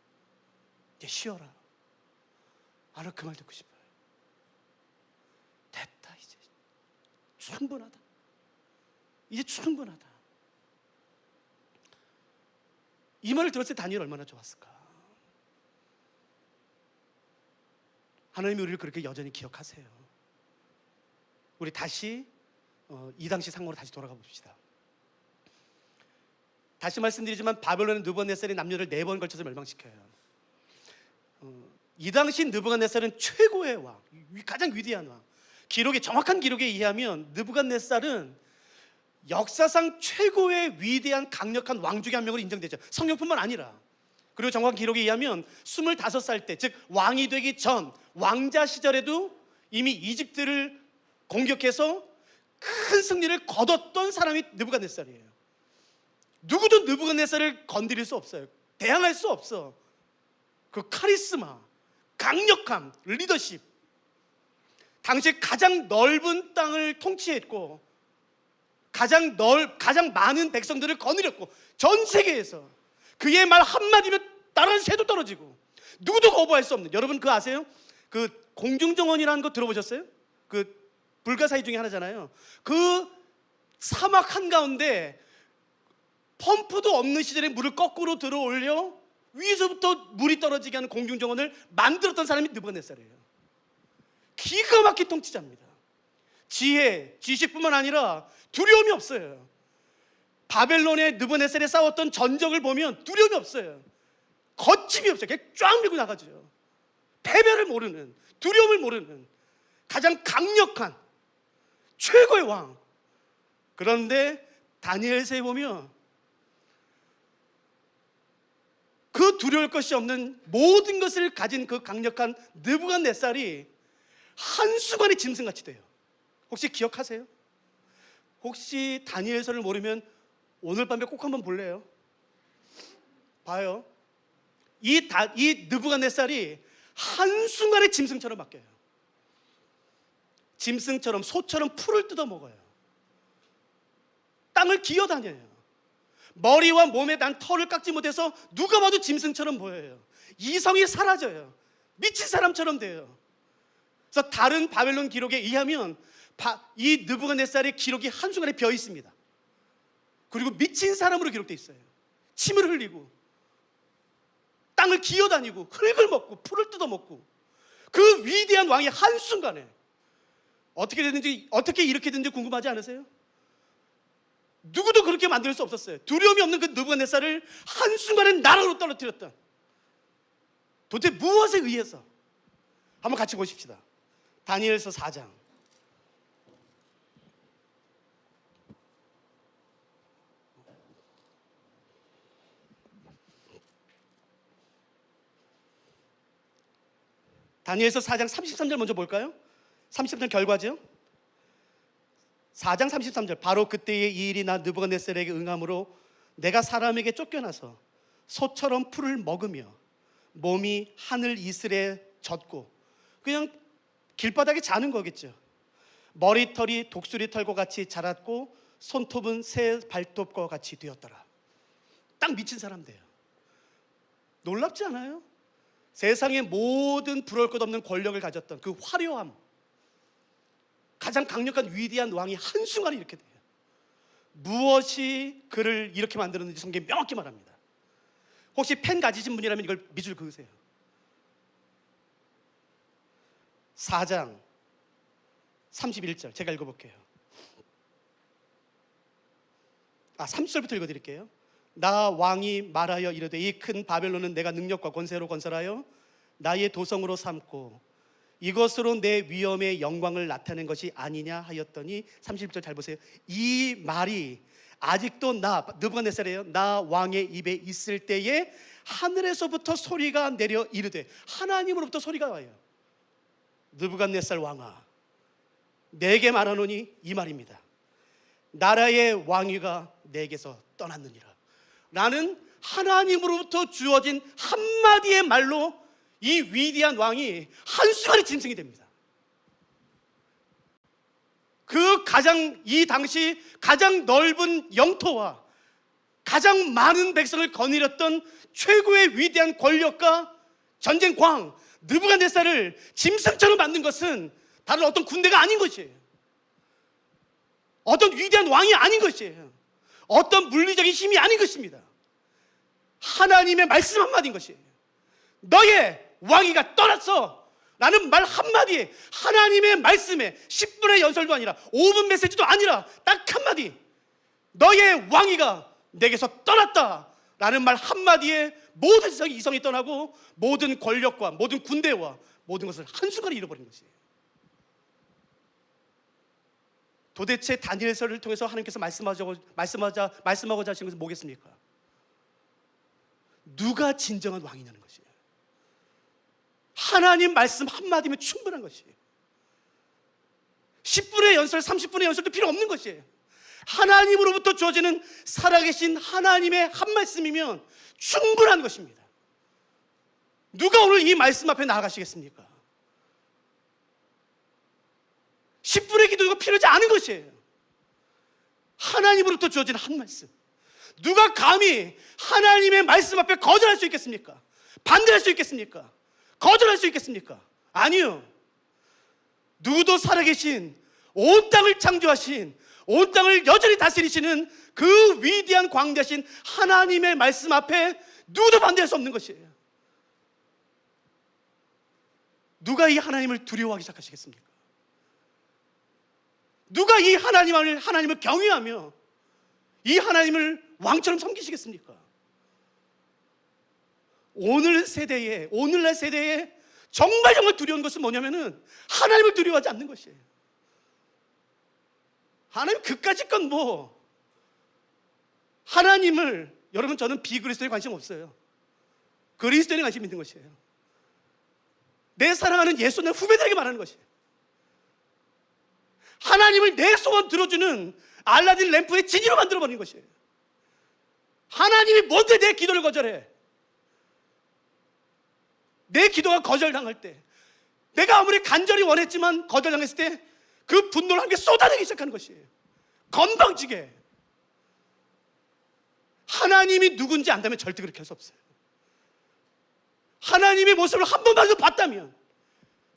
이제 쉬어라. 나는 그 말 듣고 싶어요. 됐다. 이제 충분하다. 이제 충분하다. 이 말을 들었을 때 다니엘 얼마나 좋았을까. 하나님이 우리를 그렇게 여전히 기억하세요. 우리 다시 이 당시 상황으로 다시 돌아가 봅시다. 다시 말씀드리지만 바벨론의 느부갓네살이 남녀를 4번 걸쳐서 멸망시켜요. 이 당시 느부갓네살은 최고의 왕, 가장 위대한 왕. 정확한 기록에 의하면 느부갓네살은 역사상 최고의 위대한 강력한 왕 중에 한 명으로 인정되죠. 성경뿐만 아니라. 그리고 정확한 기록에 의하면 25살 때, 즉 왕이 되기 전 왕자 시절에도 이미 이집트를 공격해서 큰 승리를 거뒀던 사람이 느부갓네살이에요. 누구도 느부갓네살을 건드릴 수 없어요. 대항할 수 없어. 그 카리스마, 강력함, 리더십. 당시 가장 넓은 땅을 통치했고 가장 많은 백성들을 거느렸고, 전 세계에서 그의 말 한마디면 다른 새도 떨어지고 누구도 거부할 수 없는. 여러분 그거 아세요? 그 공중정원이라는 거 들어보셨어요? 그 불가사의 중에 하나잖아요. 그 사막 한가운데 펌프도 없는 시절에 물을 거꾸로 들어 올려 위에서부터 물이 떨어지게 하는 공중정원을 만들었던 사람이 느부갓네살이에요. 기가 막힌 통치자입니다. 지혜, 지식뿐만 아니라 두려움이 없어요. 바벨론의 느부갓네살에 싸웠던 전적을 보면 두려움이 없어요. 거침이 없어요. 그냥 쫙 밀고 나가죠. 패배를 모르는, 두려움을 모르는 가장 강력한 최고의 왕. 그런데 다니엘서에 보면 그 두려울 것이 없는 모든 것을 가진 그 강력한 느부갓네살이 한순간에 짐승같이 돼요. 혹시 기억하세요? 혹시 다니엘서를 모르면 오늘 밤에 꼭 한번 볼래요? 봐요. 이 느부갓네살이 한순간에 짐승처럼 바뀌어요. 짐승처럼, 소처럼 풀을 뜯어먹어요. 땅을 기어다녀요. 머리와 몸에 난 털을 깎지 못해서 누가 봐도 짐승처럼 보여요. 이성이 사라져요. 미친 사람처럼 돼요. 그래서 다른 바벨론 기록에 의하면 이 느부갓네살의 기록이 한순간에 비어 있습니다. 그리고 미친 사람으로 기록되어 있어요. 침을 흘리고 땅을 기어다니고 흙을 먹고 풀을 뜯어먹고 그 위대한 왕이 한순간에 어떻게 됐는지, 어떻게 이렇게 됐는지 궁금하지 않으세요? 누구도 그렇게 만들 수 없었어요. 두려움이 없는 그 느부갓네살을 한순간에 나라로 떨어뜨렸던, 도대체 무엇에 의해서? 한번 같이 보십시다. 다니엘서 4장. 다니엘서 4장 33절 먼저 볼까요? 33절 결과죠. 4장 33절. 바로 그때의 이 일이 나 느부갓네살에게 응함으로 내가 사람에게 쫓겨나서 소처럼 풀을 먹으며 몸이 하늘 이슬에 젖고, 그냥 길바닥에 자는 거겠죠. 머리털이 독수리 털과 같이 자랐고 손톱은 새 발톱과 같이 되었더라. 딱 미친 사람들이에요. 놀랍지 않아요? 세상의 모든 부러울 것 없는 권력을 가졌던 그 화려함, 가장 강력한 위대한 왕이 한순간에 이렇게 돼요. 무엇이 그를 이렇게 만들었는지 성경이 명확히 말합니다. 혹시 펜 가지신 분이라면 이걸 밑줄 그으세요. 4장 31절 제가 읽어볼게요. 30절부터 읽어드릴게요. 나 왕이 말하여 이르되 이 큰 바벨론은 내가 능력과 권세로 건설하여 나의 도성으로 삼고 이것으로 내 위엄의 영광을 나타낸 것이 아니냐 하였더니, 30절 잘 보세요. 이 말이 아직도 느부갓네살이에요. 나 왕의 입에 있을 때에 하늘에서부터 소리가 내려 이르되, 하나님으로부터 소리가 와요. 느부갓네살 왕아, 내게 말하노니 이 말입니다. 나라의 왕위가 내게서 떠났느니라. 라는 하나님으로부터 주어진 한마디의 말로 이 위대한 왕이 한순간에 짐승이 됩니다. 이 당시 가장 넓은 영토와 가장 많은 백성을 거느렸던 최고의 위대한 권력과 전쟁 광 느부갓네살을 짐승처럼 만든 것은 다른 어떤 군대가 아닌 것이에요. 어떤 위대한 왕이 아닌 것이에요. 어떤 물리적인 힘이 아닌 것입니다. 하나님의 말씀 한마디인 것이에요. 너의 왕위가 떠났어 라는 말 한마디에, 하나님의 말씀에 10분의 연설도 아니라 5분 메시지도 아니라 딱 한마디, 너의 왕위가 내게서 떠났다 라는 말 한마디에 모든 이성이 떠나고 모든 권력과 모든 군대와 모든 것을 한순간에 잃어버린 것이에요. 도대체 다니엘서를 통해서 하나님께서 말씀하고자 하시는 것은 뭐겠습니까? 누가 진정한 왕이냐는 것이에요. 하나님 말씀 한마디면 충분한 것이에요. 10분의 연설, 30분의 연설도 필요 없는 것이에요. 하나님으로부터 주어지는 살아계신 하나님의 한 말씀이면 충분한 것입니다. 누가 오늘 이 말씀 앞에 나아가시겠습니까? 10분의 기도가 필요하지 않은 것이에요. 하나님으로부터 주어진 한 말씀. 누가 감히 하나님의 말씀 앞에 거절할 수 있겠습니까? 반대할 수 있겠습니까? 거절할 수 있겠습니까? 아니요. 누구도 살아계신, 온 땅을 창조하신, 온 땅을 여전히 다스리시는 그 위대한 광대하신 하나님의 말씀 앞에 누구도 반대할 수 없는 것이에요. 누가 이 하나님을 두려워하기 시작하시겠습니까? 누가 이 하나님을 경외하며 이 하나님을 왕처럼 섬기시겠습니까? 오늘날 세대에 정말 두려운 것은 뭐냐면은 하나님을 두려워하지 않는 것이에요. 하나님 그까짓 건 하나님을, 여러분 저는 비그리스도에 관심 없어요. 그리스도에 관심 있는 것이에요. 내 사랑하는 예수님 후배들에게 말하는 것이에요. 하나님을 내 소원 들어주는 알라딘 램프의 진이로 만들어버린 것이에요. 하나님이 뭔데 내 기도를 거절해? 내 기도가 거절당할 때, 내가 아무리 간절히 원했지만 거절당했을 때 그 분노를 함께 쏟아내기 시작하는 것이에요. 건방지게. 하나님이 누군지 안다면 절대 그렇게 할 수 없어요. 하나님의 모습을 한 번만도 봤다면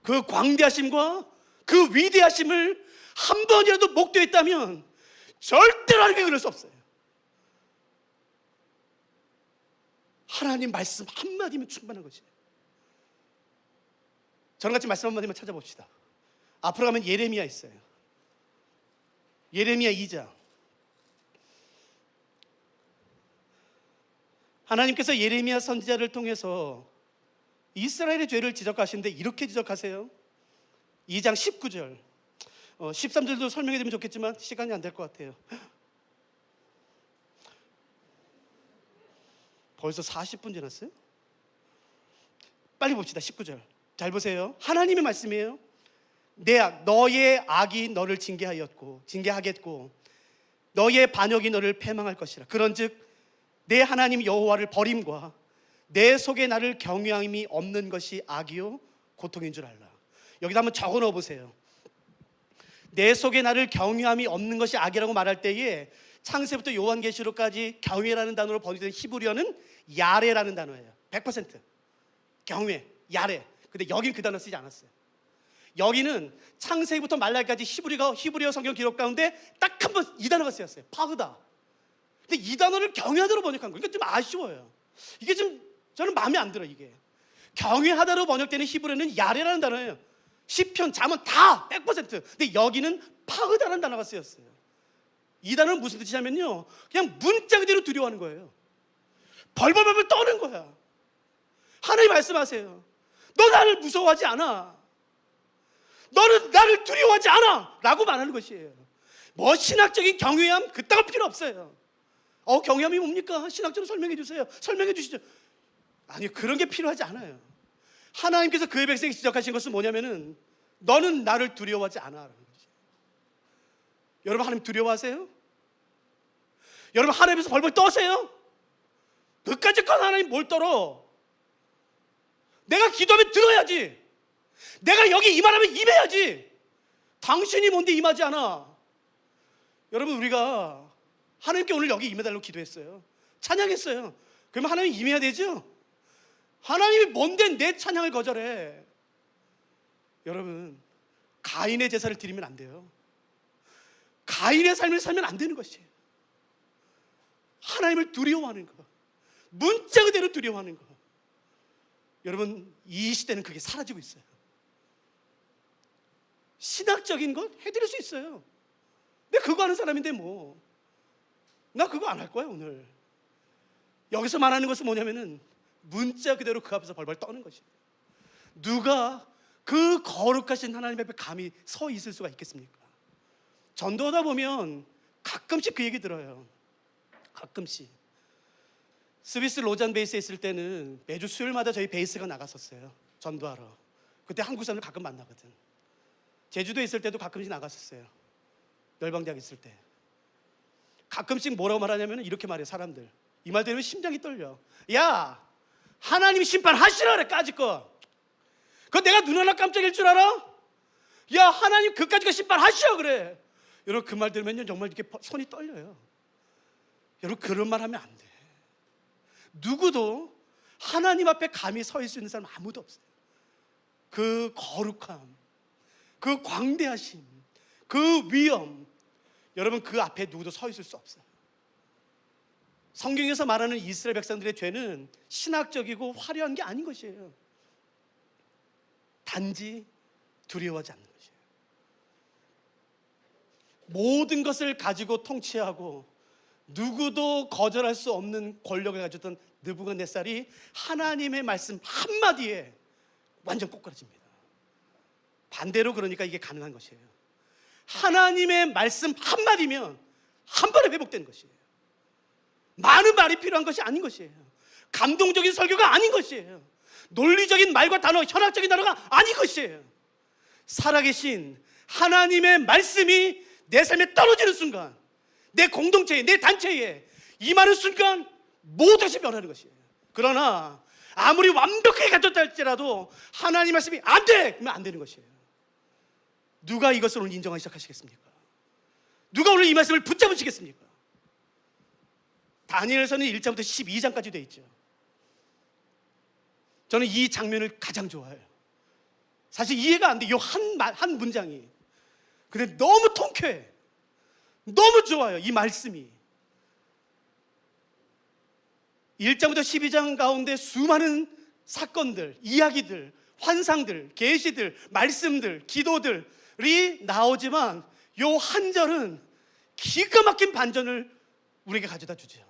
그 광대하심과 그 위대하심을 한 번이라도 목도했다면 절대로 하나님께 그럴 수 없어요. 하나님 말씀 한마디면 충분한 것이에요. 저랑 같이 말씀 한마디만 찾아봅시다. 앞으로 가면 예레미야 있어요. 예레미야 2장. 하나님께서 예레미야 선지자를 통해서 이스라엘의 죄를 지적하시는데 이렇게 지적하세요. 2장 19절 13절도 설명해 드리면 좋겠지만 시간이 안 될 것 같아요. 벌써 40분 지났어요? 빨리 봅시다. 19절 잘 보세요. 하나님의 말씀이에요. 너의 악이 너를 징계하겠고 너의 반역이 너를 패망할 것이라. 그런즉 내 하나님 여호와를 버림과 내 속에 나를 경외함이 없는 것이 악이요 고통인 줄 알라. 여기다 한번 적어 넣어 보세요. 내 속에 나를 경외함이 없는 것이 악이라고 말할 때에 창세부터 요한계시록까지 경외라는 단어로 번역된 히브리어는 야레라는 단어예요. 100% 경외, 야레. 근데 여긴 그 단어 쓰지 않았어요. 여기는 창세기부터 말라기까지 히브리어 성경 기록 가운데 딱 한 번 이 단어가 쓰였어요. 파흐다. 근데 이 단어를 경외하다로 번역한 거예요. 그러니까 좀 아쉬워요. 이게 좀 저는 마음에 안 들어. 이게 경외하다로 번역되는 히브리어는 야레라는 단어예요. 시편, 잠언 다 100%. 근데 여기는 파흐다라는 단어가 쓰였어요. 이 단어는 무슨 뜻이냐면요, 그냥 문자 그대로 두려워하는 거예요. 벌벌벌 떠는 거야. 하나님 말씀하세요. 너 나를 무서워하지 않아. 너는 나를 두려워하지 않아 라고 말하는 것이에요. 뭐 신학적인 경외함 그따가 필요 없어요. 경외함이 뭡니까? 신학적으로 설명해 주세요. 설명해 주시죠. 아니, 그런 게 필요하지 않아요. 하나님께서 그의 백성에게 지적하신 것은 뭐냐면은 너는 나를 두려워하지 않아 라는 거죠. 여러분, 하나님 두려워하세요? 여러분, 하나님께서 벌벌 떠세요? 그까짓 건 하나님 뭘 떨어? 내가 기도하면 들어야지. 내가 여기 임하라면 임해야지. 당신이 뭔데 임하지 않아? 여러분, 우리가 하나님께 오늘 여기 임해달라고 기도했어요. 찬양했어요. 그러면 하나님 임해야 되죠? 하나님이 뭔데 내 찬양을 거절해? 여러분, 가인의 제사를 드리면 안 돼요. 가인의 삶을 살면 안 되는 것이에요. 하나님을 두려워하는 거, 문자 그대로 두려워하는 거. 여러분, 이 시대는 그게 사라지고 있어요. 신학적인 것 해드릴 수 있어요. 내가 그거 하는 사람인데 뭐. 나 그거 안 할 거야 오늘. 여기서 말하는 것은 뭐냐면은 문자 그대로 그 앞에서 벌벌 떠는 것이에요. 누가 그 거룩하신 하나님 앞에 감히 서 있을 수가 있겠습니까? 전도하다 보면 가끔씩 그 얘기 들어요. 가끔씩. 스위스 로잔 베이스에 있을 때는 매주 수요일마다 저희 베이스가 나갔었어요. 전도하러. 그때 한국 사람들 가끔 만나거든. 제주도에 있을 때도 가끔씩 나갔었어요. 열방대학 있을 때. 가끔씩 뭐라고 말하냐면 이렇게 말해요. 사람들 이 말 들으면 심장이 떨려. 야, 하나님 심판하시라 그래. 까짓 거 그거 내가 눈 하나 깜짝일 줄 알아? 야, 하나님 그까짓 거 심판하시라 그래. 여러분, 그 말 들으면 정말 이렇게 손이 떨려요. 여러분, 그런 말 하면 안 돼. 누구도 하나님 앞에 감히 서 있을 수 있는 사람 아무도 없어요. 그 거룩함, 그 광대하심, 그 위엄, 여러분, 그 앞에 누구도 서 있을 수 없어요. 성경에서 말하는 이스라엘 백성들의 죄는 신학적이고 화려한 게 아닌 것이에요. 단지 두려워하지 않는 것이에요. 모든 것을 가지고 통치하고 누구도 거절할 수 없는 권력을 가졌던 느부갓네살이 하나님의 말씀 한마디에 완전 꼬꾸라집니다. 반대로 그러니까 이게 가능한 것이에요. 하나님의 말씀 한마디면 한 번에 회복되는 것이에요. 많은 말이 필요한 것이 아닌 것이에요. 감동적인 설교가 아닌 것이에요. 논리적인 말과 단어, 현학적인 단어가 아닌 것이에요. 살아계신 하나님의 말씀이 내 삶에 떨어지는 순간, 내 공동체에, 내 단체에 임하는 순간 모든 것이 변하는 것이에요. 그러나 아무리 완벽하게 갖췄다 할지라도 하나님 말씀이 안 돼! 그러면 안 되는 것이에요. 누가 이것을 오늘 인정하기 시작하시겠습니까? 누가 오늘 이 말씀을 붙잡으시겠습니까? 다니엘서는 1장부터 12장까지 되어 있죠. 저는 이 장면을 가장 좋아해요. 사실 이해가 안 돼, 이 한 문장이. 근데 너무 통쾌해. 너무 좋아요, 이 말씀이. 1장부터 12장 가운데 수많은 사건들, 이야기들, 환상들, 계시들, 말씀들, 기도들이 나오지만 요 한 절은 기가 막힌 반전을 우리에게 가져다 주죠.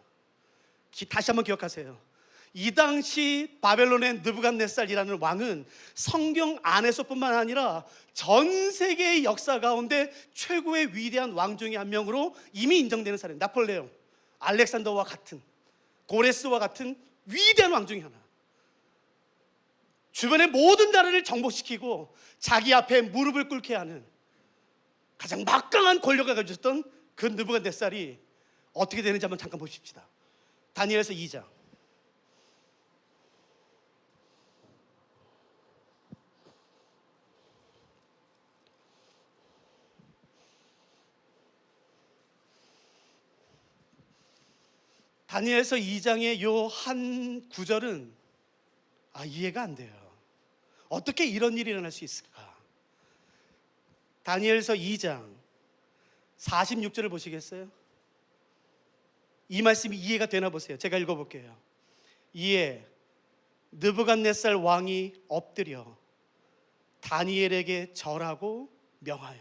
다시 한번 기억하세요. 이 당시 바벨론의 느부갓네살이라는 왕은 성경 안에서뿐만 아니라 전 세계의 역사 가운데 최고의 위대한 왕 중에 한 명으로 이미 인정되는 사람, 나폴레옹, 알렉산더와 같은, 고레스와 같은 위대한 왕 중에 하나. 주변의 모든 나라를 정복시키고 자기 앞에 무릎을 꿇게 하는 가장 막강한 권력을 가지고 있었던 그 느부갓네살이 어떻게 되는지 한번 잠깐 보십시다. 다니엘서 2장. 다니엘서 2장의 요 한 구절은 이해가 안 돼요. 어떻게 이런 일이 일어날 수 있을까? 다니엘서 2장 46절을 보시겠어요? 이 말씀이 이해가 되나 보세요. 제가 읽어볼게요. 이에 느부갓네살 왕이 엎드려 다니엘에게 절하고 명하여.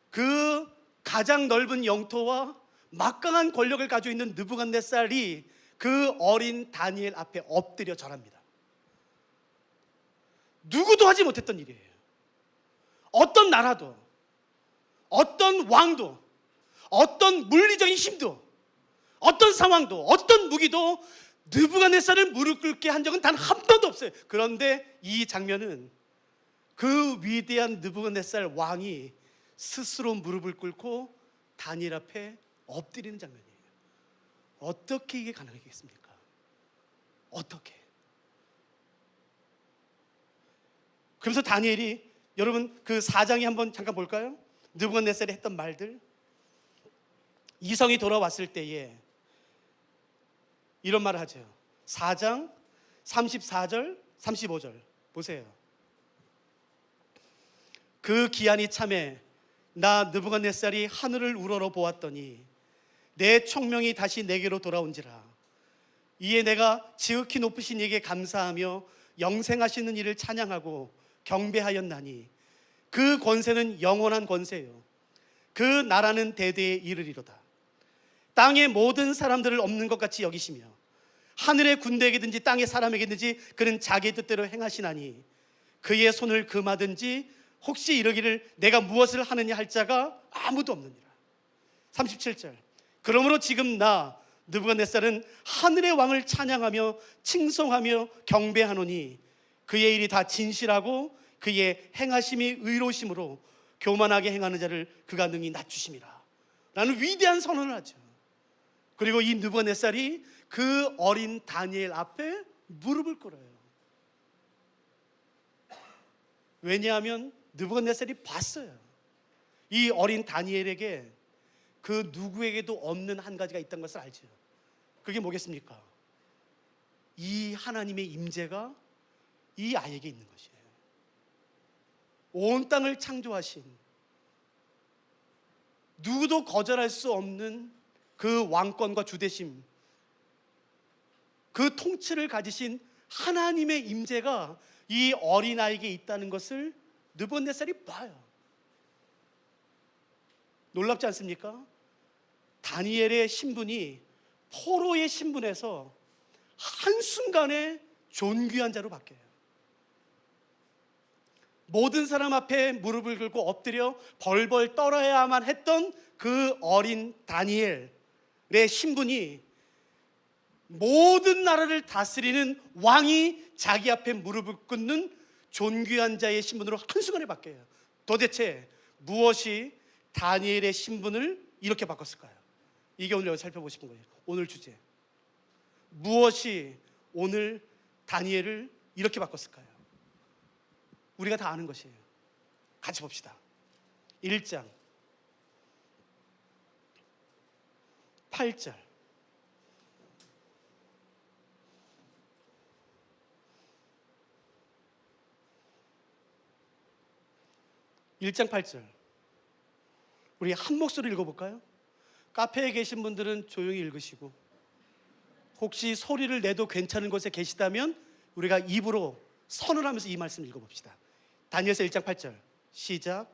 그 가장 넓은 영토와 막강한 권력을 가지고 있는 느부갓네살이 그 어린 다니엘 앞에 엎드려 절합니다. 누구도 하지 못했던 일이에요. 어떤 나라도, 어떤 왕도, 어떤 물리적인 힘도, 어떤 상황도, 어떤 무기도 느부갓네살을 무릎 꿇게 한 적은 단 한 번도 없어요. 그런데 이 장면은 그 위대한 느부갓네살 왕이 스스로 무릎을 꿇고 다니엘 앞에 엎드리는 장면이에요. 어떻게 이게 가능하겠습니까? 어떻게? 그래서 다니엘이, 여러분 그 4장에 한번 잠깐 볼까요? 느부갓네살이 했던 말들. 이성이 돌아왔을 때에 이런 말을 하죠. 4장 34절 35절 보세요. 그 기한이 참에 나 느부갓네살이 하늘을 우러러 보았더니 내 총명이 다시 내게로 돌아온지라. 이에 내가 지극히 높으신 이에게 감사하며 영생하시는 이를 찬양하고 경배하였나니 그 권세는 영원한 권세요 그 나라는 대대에 이르리로다. 땅의 모든 사람들을 없는 것 같이 여기시며 하늘의 군대에게든지 땅의 사람에게든지 그는 자기의 뜻대로 행하시나니 그의 손을 금하든지 혹시 이르기를 내가 무엇을 하느냐 할 자가 아무도 없느니라. 37절. 그러므로 지금 나 느부갓네살은 하늘의 왕을 찬양하며 칭송하며 경배하노니 그의 일이 다 진실하고 그의 행하심이 의로우심으로 교만하게 행하는 자를 그가 능히 낮추심이라 라는 위대한 선언을 하죠. 그리고 이 느부갓네살이 그 어린 다니엘 앞에 무릎을 꿇어요. 왜냐하면 느부갓네살이 봤어요. 이 어린 다니엘에게 그 누구에게도 없는 한 가지가 있다는 것을 알죠. 그게 뭐겠습니까? 이 하나님의 임재가 이 아이에게 있는 것이에요. 온 땅을 창조하신, 누구도 거절할 수 없는 그 왕권과 주대심, 그 통치를 가지신 하나님의 임재가 이 어린아이에게 있다는 것을 느부갓네살이 봐요. 놀랍지 않습니까? 다니엘의 신분이 포로의 신분에서 한순간에 존귀한 자로 바뀌어요. 모든 사람 앞에 무릎을 꿇고 엎드려 벌벌 떨어야만 했던 그 어린 다니엘의 신분이 모든 나라를 다스리는 왕이 자기 앞에 무릎을 꿇는 존귀한 자의 신분으로 한순간에 바뀌어요. 도대체 무엇이 다니엘의 신분을 이렇게 바꿨을까요? 이게 오늘 살펴보고 싶은 거예요. 오늘 주제. 무엇이 오늘 다니엘을 이렇게 바꿨을까요? 우리가 다 아는 것이에요. 같이 봅시다. 1장 8절. 1장 8절. 우리 한 목소리 읽어볼까요? 카페에 계신 분들은 조용히 읽으시고 혹시 소리를 내도 괜찮은 곳에 계시다면 우리가 입으로 선언하면서 이 말씀 읽어봅시다. 다니엘서 1장 8절 시작.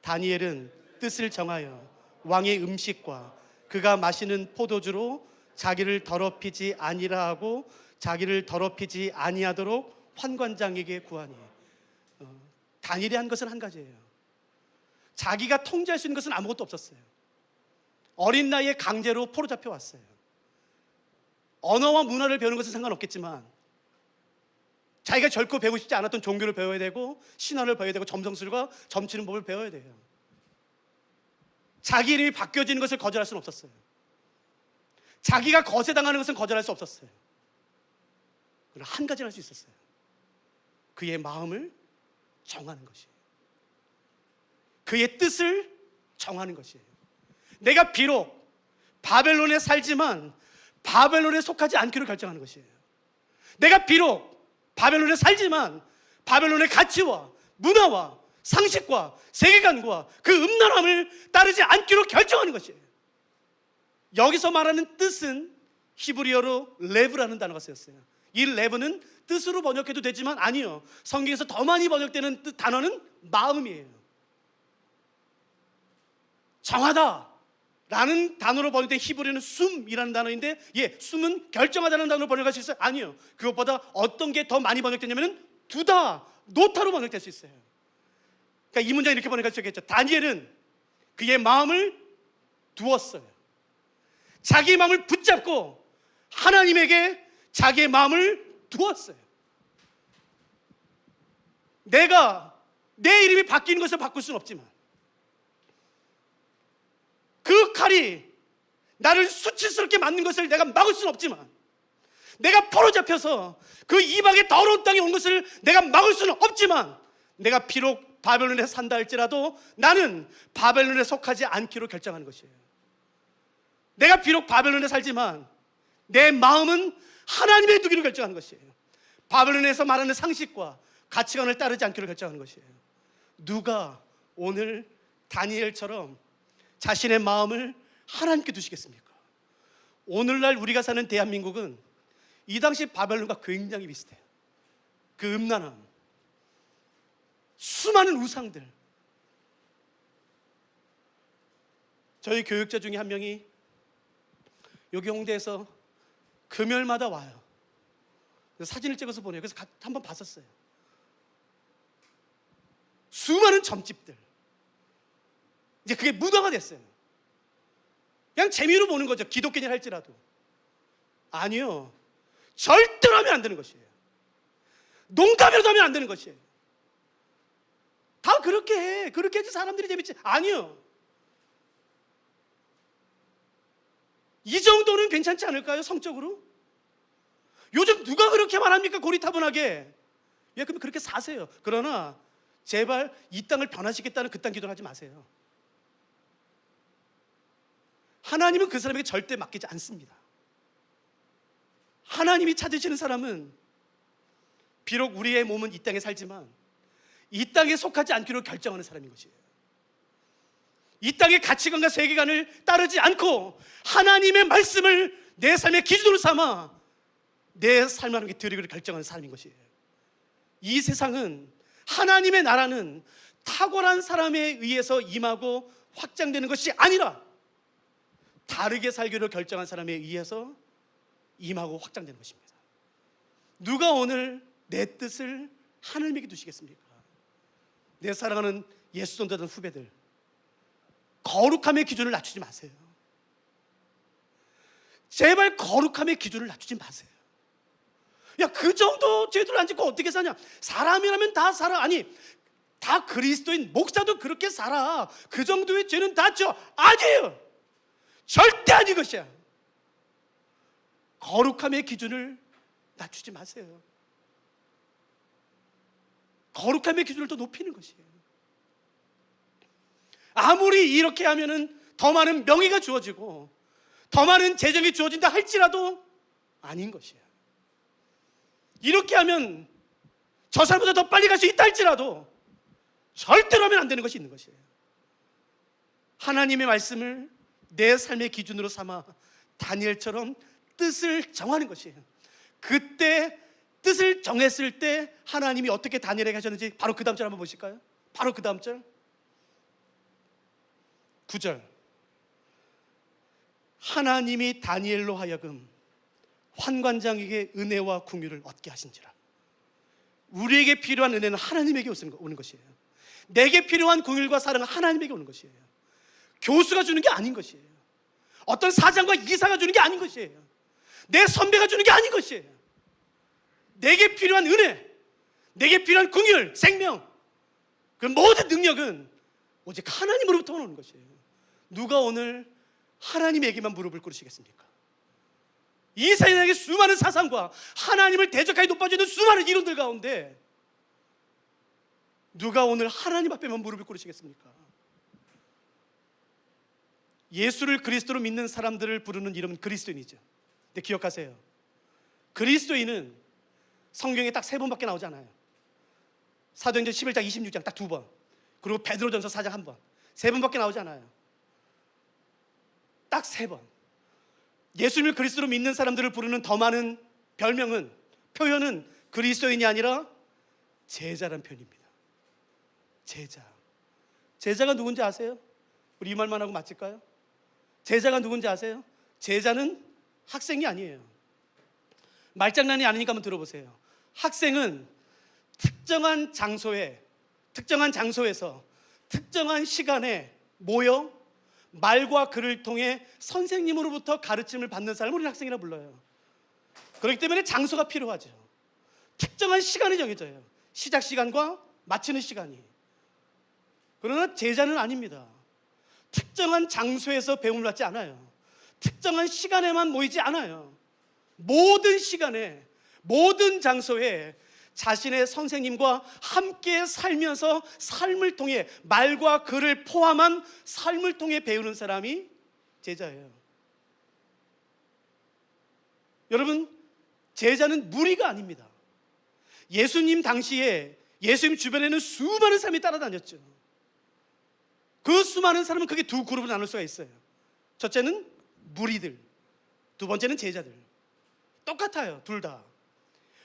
다니엘은 뜻을 정하여 왕의 음식과 그가 마시는 포도주로 자기를 더럽히지 아니라 하고 자기를 더럽히지 아니하도록 환관장에게 구하니. 다니엘이 한 것은 한 가지예요. 자기가 통제할 수 있는 것은 아무것도 없었어요. 어린 나이에 강제로 포로 잡혀왔어요. 언어와 문화를 배우는 것은 상관없겠지만 자기가 결코 배우고 싶지 않았던 종교를 배워야 되고 신화를 배워야 되고 점성술과 점치는 법을 배워야 돼요. 자기 이름이 바뀌어지는 것을 거절할 수는 없었어요. 자기가 거세당하는 것은 거절할 수 없었어요. 그러나 한 가지는 할 수 있었어요. 그의 마음을 정하는 것이에요. 그의 뜻을 정하는 것이에요. 내가 비록 바벨론에 살지만 바벨론에 속하지 않기로 결정하는 것이에요. 내가 비록 바벨론에 살지만 바벨론의 가치와 문화와 상식과 세계관과 그 음란함을 따르지 않기로 결정하는 것이에요. 여기서 말하는 뜻은 히브리어로 레브라는 단어가 쓰였어요. 이 레브는 뜻으로 번역해도 되지만 아니요, 성경에서 더 많이 번역되는 단어는 마음이에요. 정하다 라는 단어로 번역된 히브리어는 숨이라는 단어인데, 숨은 결정하다는 단어로 번역할 수 있어요? 아니요. 그것보다 어떤 게 더 많이 번역되냐면 두다, 놓다로 번역될 수 있어요. 그러니까 이 문장이 이렇게 번역할 수 있겠죠. 다니엘은 그의 마음을 두었어요. 자기 마음을 붙잡고 하나님에게 자기의 마음을 두었어요. 내가 내 이름이 바뀌는 것을 바꿀 수는 없지만 그 칼이 나를 수치스럽게 맞는 것을 내가 막을 수는 없지만, 내가 포로 잡혀서 그 이방의 더러운 땅에 온 것을 내가 막을 수는 없지만, 내가 비록 바벨론에 산다 할지라도 나는 바벨론에 속하지 않기로 결정하는 것이에요. 내가 비록 바벨론에 살지만 내 마음은 하나님의 두기로 결정하는 것이에요. 바벨론에서 말하는 상식과 가치관을 따르지 않기로 결정하는 것이에요. 누가 오늘 다니엘처럼 자신의 마음을 하나님께 두시겠습니까? 오늘날 우리가 사는 대한민국은 이 당시 바벨론과 굉장히 비슷해요. 그 음란함, 수많은 우상들. 저희 교육자 중에 한 명이 여기 홍대에서 금요일마다 와요. 사진을 찍어서 보내요. 그래서 한번 봤었어요. 수많은 점집들. 이제 그게 문화가 됐어요. 그냥 재미로 보는 거죠. 기독교인 할지라도. 아니요, 절대로 하면 안 되는 것이에요. 농담이라도 하면 안 되는 것이에요. 다 그렇게 해. 그렇게 해야지 사람들이 재밌지. 아니요, 이 정도는 괜찮지 않을까요? 성적으로? 요즘 누가 그렇게 말합니까? 고리타분하게. 그럼 그렇게 사세요. 그러나 제발 이 땅을 변화시키겠다는 그딴 기도를 하지 마세요. 하나님은 그 사람에게 절대 맡기지 않습니다. 하나님이 찾으시는 사람은 비록 우리의 몸은 이 땅에 살지만 이 땅에 속하지 않기로 결정하는 사람인 것이에요. 이 땅의 가치관과 세계관을 따르지 않고 하나님의 말씀을 내 삶의 기준으로 삼아 내 삶을 하는 게 드리기로 결정하는 사람인 것이에요. 이 세상은, 하나님의 나라는 탁월한 사람에 의해서 임하고 확장되는 것이 아니라 다르게 살기로 결정한 사람에 의해서 임하고 확장되는 것입니다. 누가 오늘 내 뜻을 하나님에게 두시겠습니까? 내 사랑하는 예수 존재하는 후배들, 거룩함의 기준을 낮추지 마세요. 제발 거룩함의 기준을 낮추지 마세요. 그 정도 죄를 안 짓고 어떻게 사냐? 사람이라면 다 살아. 아니, 다 그리스도인, 목사도 그렇게 살아. 그 정도의 죄는 다 져. 아니에요. 절대 아닌 것이야. 거룩함의 기준을 낮추지 마세요. 거룩함의 기준을 더 높이는 것이에요. 아무리 이렇게 하면은 더 많은 명예가 주어지고 더 많은 재정이 주어진다 할지라도 아닌 것이에요. 이렇게 하면 저 사람보다 더 빨리 갈 수 있다 할지라도 절대로 하면 안 되는 것이 있는 것이에요. 하나님의 말씀을 내 삶의 기준으로 삼아 다니엘처럼 뜻을 정하는 것이에요. 그때 뜻을 정했을 때 하나님이 어떻게 다니엘에게 하셨는지 바로 그 다음 절 한번 보실까요? 바로 그 다음 절 9절. 하나님이 다니엘로 하여금 환관장에게 은혜와 궁유를 얻게 하신지라. 우리에게 필요한 은혜는 하나님에게 오는 것이에요. 내게 필요한 궁율과 사랑은 하나님에게 오는 것이에요. 교수가 주는 게 아닌 것이에요. 어떤 사장과 이사가 주는 게 아닌 것이에요. 내 선배가 주는 게 아닌 것이에요. 내게 필요한 은혜, 내게 필요한 궁율, 생명, 그 모든 능력은 오직 하나님으로부터 오는 것이에요. 누가 오늘 하나님에게만 무릎을 꿇으시겠습니까? 이 세상의 수많은 사상과 하나님을 대적하게 높아지는 수많은 이론들 가운데 누가 오늘 하나님 앞에만 무릎을 꿇으시겠습니까? 예수를 그리스도로 믿는 사람들을 부르는 이름은 그리스도인이죠. 근데 기억하세요. 그리스도인은 성경에 딱 3번밖에 나오지 않아요. 사도행전 11장 26장 딱 2번, 그리고 베드로전서 4장 1번, 3번밖에 나오지 않아요. 딱 3번. 예수님을 그리스도로 믿는 사람들을 부르는 더 많은 별명은, 표현은 그리스도인이 아니라 제자란 표현입니다. 제자. 제자가 누군지 아세요? 우리 이 말만 하고 마칠까요? 제자가 누군지 아세요? 제자는 학생이 아니에요. 말장난이 아니니까 한번 들어보세요. 학생은 특정한 장소에서 특정한 시간에 모여 말과 글을 통해 선생님으로부터 가르침을 받는 사람을 우리는 학생이라고 불러요. 그렇기 때문에 장소가 필요하죠. 특정한 시간이 정해져요. 시작 시간과 마치는 시간이. 그러나 제자는 아닙니다. 특정한 장소에서 배움을 받지 않아요. 특정한 시간에만 모이지 않아요. 모든 시간에, 모든 장소에 자신의 선생님과 함께 살면서 삶을 통해, 말과 글을 포함한 삶을 통해 배우는 사람이 제자예요. 여러분, 제자는 무리가 아닙니다. 예수님 당시에 예수님 주변에는 수많은 사람이 따라다녔죠. 그 수많은 사람은 크게 두 그룹으로 나눌 수가 있어요. 첫째는 무리들, 두 번째는 제자들. 똑같아요, 둘 다.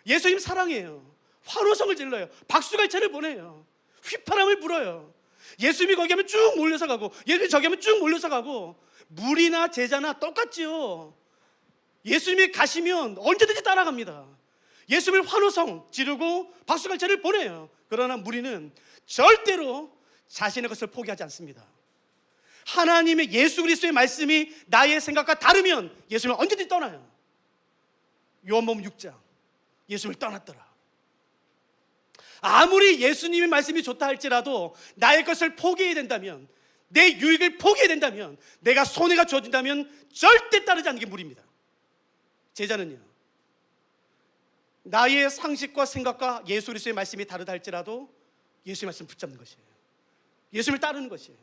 예수님 사랑해요. 환호성을 질러요. 박수갈채를 보내요. 휘파람을 불어요. 예수님이 거기 하면 쭉 몰려서 가고, 예수님이 저기 하면 쭉 몰려서 가고. 무리나 제자나 똑같지요. 예수님이 가시면 언제든지 따라갑니다. 예수님을 환호성 지르고 박수갈채를 보내요. 그러나 무리는 절대로 자신의 것을 포기하지 않습니다. 하나님의 예수 그리스도의 말씀이 나의 생각과 다르면 예수님은 언제든지 떠나요. 요한복음 6장, 예수님을 떠났더라. 아무리 예수님의 말씀이 좋다 할지라도 나의 것을 포기해야 된다면, 내 유익을 포기해야 된다면, 내가 손해가 주어진다면 절대 따르지 않는 게 무리입니다. 제자는요, 나의 상식과 생각과 예수 그리스도의 말씀이 다르다 할지라도 예수의 말씀을 붙잡는 것이에요. 예수님을 따르는 것이에요.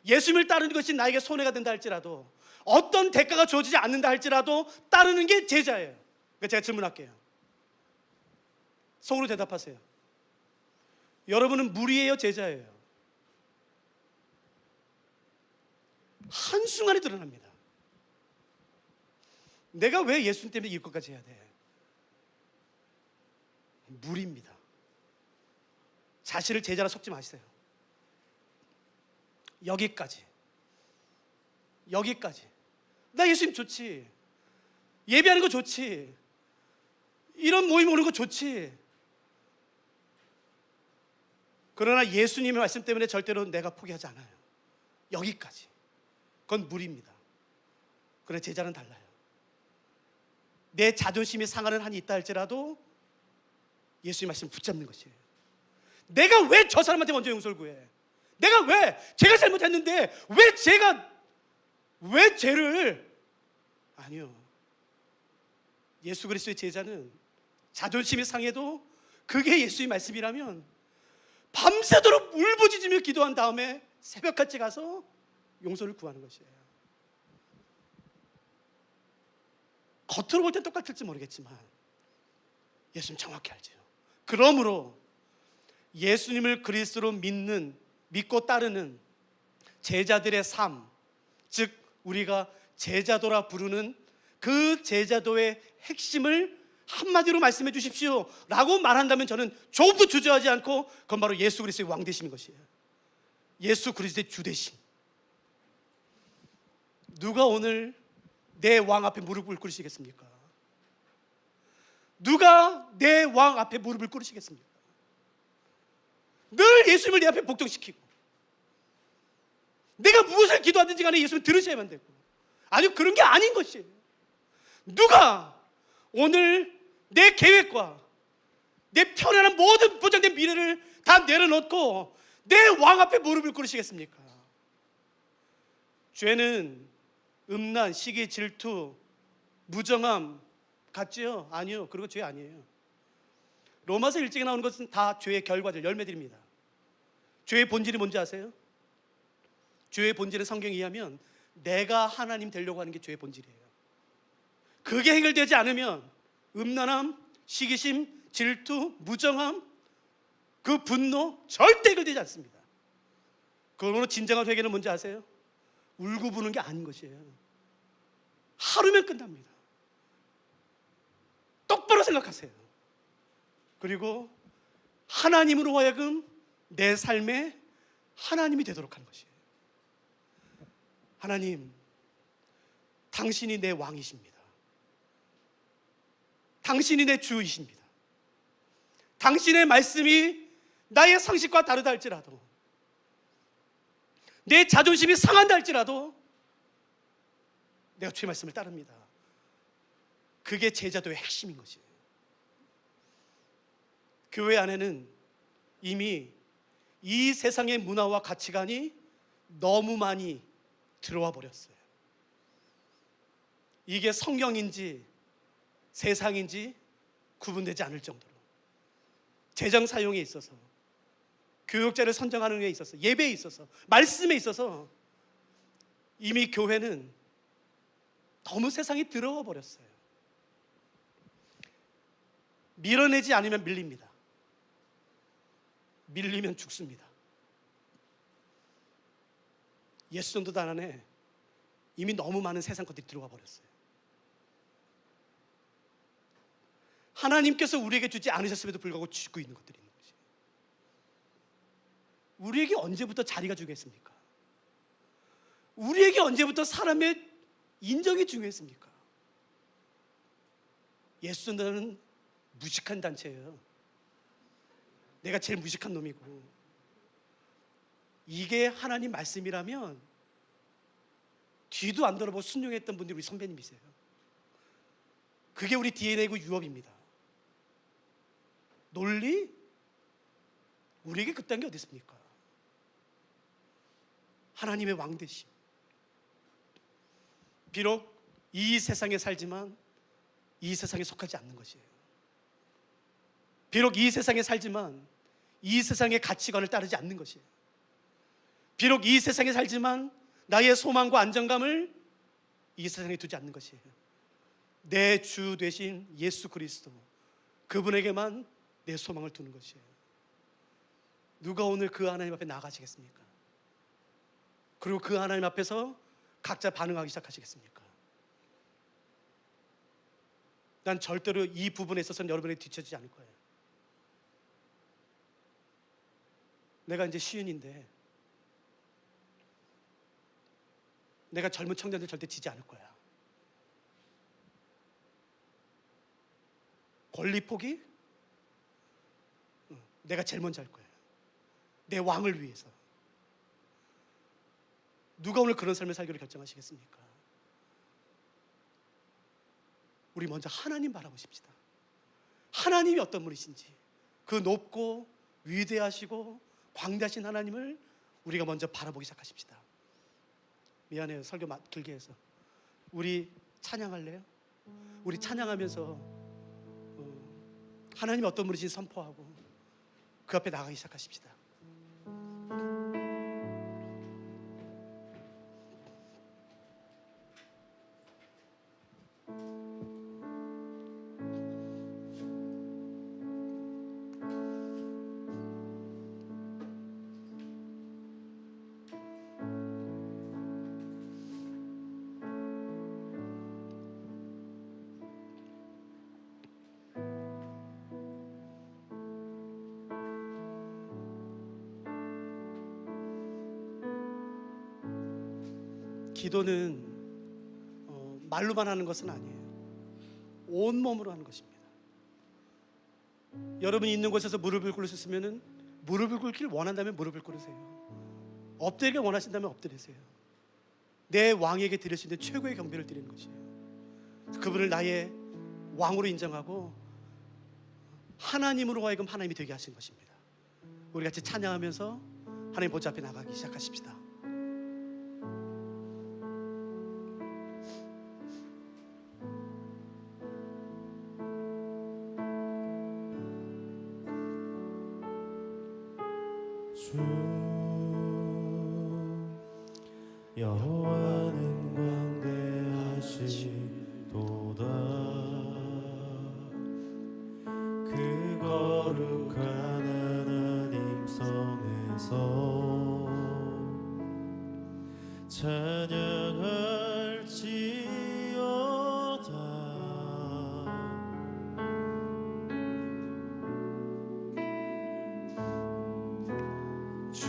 예수님을 따르는 것이 나에게 손해가 된다 할지라도, 어떤 대가가 주어지지 않는다 할지라도 따르는 게 제자예요. 그러니까 제가 질문할게요. 속으로 대답하세요. 여러분은 무리예요, 제자예요? 한순간에 드러납니다. 내가 왜 예수님 때문에 이것까지 해야 돼? 무리입니다. 자신을 제자라 속지 마세요. 여기까지. 나 예수님 좋지. 예배하는 거 좋지. 이런 모임 오는 거 좋지. 그러나 예수님의 말씀 때문에 절대로 내가 포기하지 않아요. 여기까지. 그건 무리입니다. 그러나 제자는 달라요. 내 자존심이 상하는 한이 있다 할지라도 예수님 말씀을 붙잡는 것이에요. 내가 왜 저 사람한테 먼저 용서를 구해? 내가 왜? 제가 잘못했는데 왜 죄를? 아니요. 예수 그리스도의 제자는 자존심이 상해도 그게 예수의 말씀이라면 밤새도록 울부짖으며 기도한 다음에 새벽같이 가서 용서를 구하는 것이에요. 겉으로 볼 땐 똑같을지 모르겠지만 예수님 정확히 알죠. 그러므로 예수님을 그리스도로 믿고 따르는 제자들의 삶, 즉 우리가 제자도라 부르는 그 제자도의 핵심을 한마디로 말씀해 주십시오 라고 말한다면 저는 조금도 주저하지 않고 그건 바로 예수 그리스도의 왕되심인 것이에요. 예수 그리스도의 주되심. 누가 오늘 내 왕 앞에 무릎을 꿇으시겠습니까? 누가 내 왕 앞에 무릎을 꿇으시겠습니까? 늘 예수님을 내 앞에 복종시키고 내가 무엇을 기도하든지 간에 예수님 들으셔야만 되고, 아니 그런 게 아닌 것이에요. 누가 오늘 내 계획과 내 편안한 모든 보장된 미래를 다 내려놓고 내 왕 앞에 무릎을 꿇으시겠습니까? 죄는 음란, 시기, 질투, 무정함 같지요? 아니요. 그리고 죄 아니에요. 로마서 1장에 나오는 것은 다 죄의 결과들, 열매들입니다. 죄의 본질이 뭔지 아세요? 죄의 본질은 성경에 의하면 내가 하나님 되려고 하는 게 죄의 본질이에요. 그게 해결되지 않으면 음란함, 시기심, 질투, 무정함, 그 분노 절대 해결되지 않습니다. 그러므로 진정한 회개는 뭔지 아세요? 울고 부는 게 아닌 것이에요. 하루면 끝납니다. 똑바로 생각하세요. 그리고 하나님으로 하여금 내 삶에 하나님이 되도록 하는 것이에요. 하나님, 당신이 내 왕이십니다. 당신이 내 주이십니다. 당신의 말씀이 나의 상식과 다르다 할지라도, 내 자존심이 상한다 할지라도 내가 주의 말씀을 따릅니다. 그게 제자도의 핵심인 것이에요. 교회 안에는 이미 이 세상의 문화와 가치관이 너무 많이 들어와 버렸어요. 이게 성경인지 세상인지 구분되지 않을 정도로 재정 사용에 있어서, 교육자를 선정하는 데 있어서, 예배에 있어서, 말씀에 있어서 이미 교회는 너무 세상이 들어와 버렸어요. 밀어내지 않으면 밀립니다. 밀리면 죽습니다. 예수 정도도 안 하네. 이미 너무 많은 세상 것들이 들어와 버렸어요. 하나님께서 우리에게 주지 않으셨음에도 불구하고 주고 있는 것들이 있는 거지. 우리에게 언제부터 자리가 중요했습니까? 우리에게 언제부터 사람의 인정이 중요했습니까? 예수는 무식한 단체예요. 내가 제일 무식한 놈이고, 이게 하나님 말씀이라면 뒤도 안 돌아보고 순종했던 분들이 우리 선배님이세요. 그게 우리 DNA고 유업입니다. 논리? 우리에게 그딴 게 어디 있습니까? 하나님의 왕되심. 비록 이 세상에 살지만 이 세상에 속하지 않는 것이에요. 비록 이 세상에 살지만 이 세상의 가치관을 따르지 않는 것이에요. 비록 이 세상에 살지만 나의 소망과 안정감을 이 세상에 두지 않는 것이에요. 내 주 되신 예수 그리스도, 그분에게만 내 소망을 두는 것이에요. 누가 오늘 그 하나님 앞에 나가시겠습니까? 그리고 그 하나님 앞에서 각자 반응하기 시작하시겠습니까? 난 절대로 이 부분에 있어서는 여러분에게 뒤처지지 않을 거예요. 내가 이제 시윤인데 내가 젊은 청년들 절대 지지 않을 거야. 권리 포기? 내가 제일 먼저 할 거야. 내 왕을 위해서. 누가 오늘 그런 삶을 살기로 결정하시겠습니까? 우리 먼저 하나님 바라보십시다. 하나님이 어떤 분이신지, 그 높고 위대하시고 광대하신 하나님을 우리가 먼저 바라보기 시작하십시다. 미안해요, 설교 길게 해서. 우리 찬양할래요? 우리 찬양하면서 하나님이 어떤 분이신지 선포하고 그 앞에 나가기 시작하십시다. 기도는 말로만 하는 것은 아니에요. 온몸으로 하는 것입니다. 여러분이 있는 곳에서 무릎을 꿇을 수 있으면 무릎을 꿇기를 원한다면 무릎을 꿇으세요. 엎드리기를 원하신다면 엎드리세요. 내 왕에게 드릴 수 있는 최고의 경배를 드리는 것이에요. 그분을 나의 왕으로 인정하고 하나님으로 하여금 하나님이 되게 하신 것입니다. 우리 같이 찬양하면서 하나님 보좌 앞에 나가기 시작하십시다. 주 여호와는 광대하시도다. 그 거룩한 하나님 성에서 찬양할지어다. 주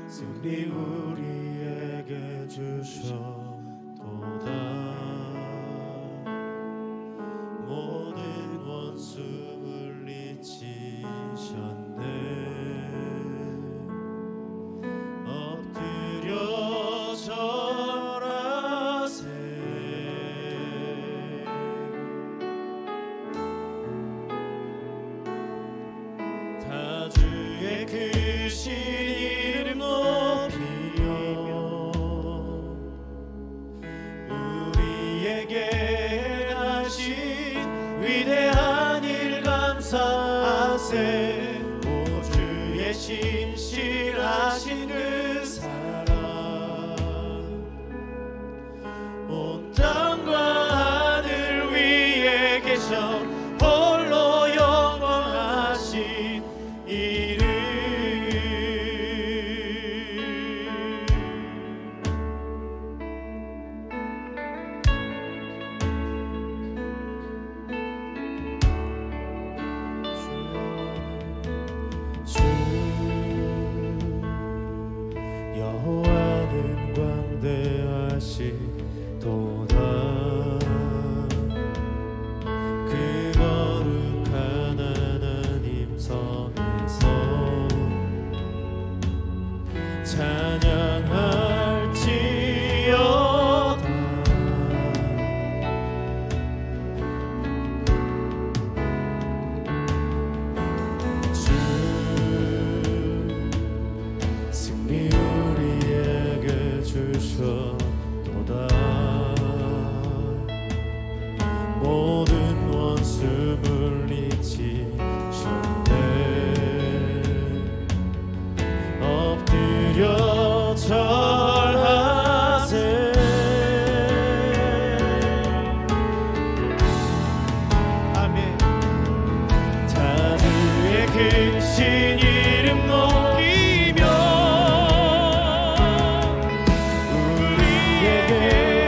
승리 우리에게 주셨도다. 모든 원수 물리치셨네. 엎드려 절하세. 다주의 크신 이름 높이며 우리에게 행하신 위대한 일 감사하세. 오 주의 신실하신 그 사랑 온 땅과 하늘 위에 계셔 홀로 영원하신 이름. 주 여호와는 광대하시도다. 그 거룩한 하나님 성에서 찬양할지어다. 주 승리 우리에게 주셨도다. 모든 원수 물리치셨네. 엎드려 절하세. 아멘. 다주의 크신 이름 높이며 우리에게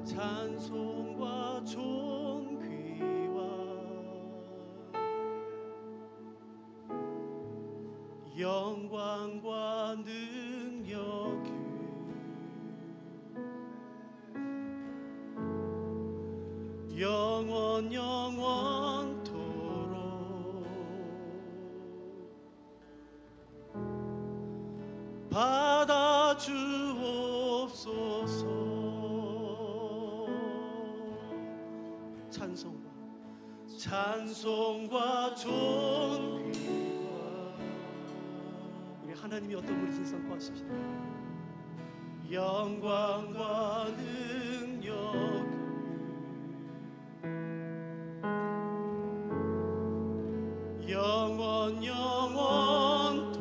찬송과 존귀와 영광과 능력이 영원 영원토록 받아 주옵소서. 찬송과 존귀와 우리 하나님이 어떤 분이신지 선포하십시다. 영광과 능력 영원 영원토록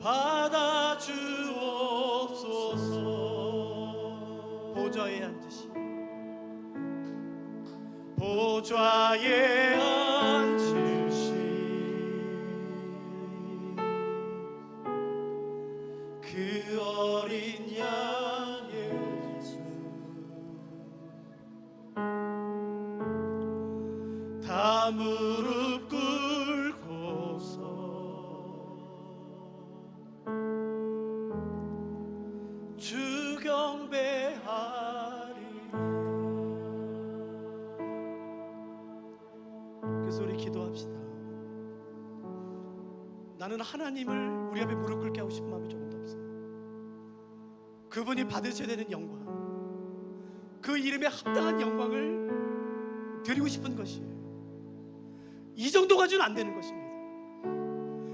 받아 주옵소서. 보좌에 앉으시 보좌에 앉으시 그 어린 양 예수 다 무릎 꿇고서 주 경배하리. 그래서 우리 기도합시다. 나는 하나님을 우리 앞에 무릎 꿇게 하고 싶은 마음이 조금도 없어요. 그분이 받으셔야 되는 영광, 그 이름에 합당한 영광을 드리고 싶은 것이에요. 이 정도 가지고는 안 되는 것입니다.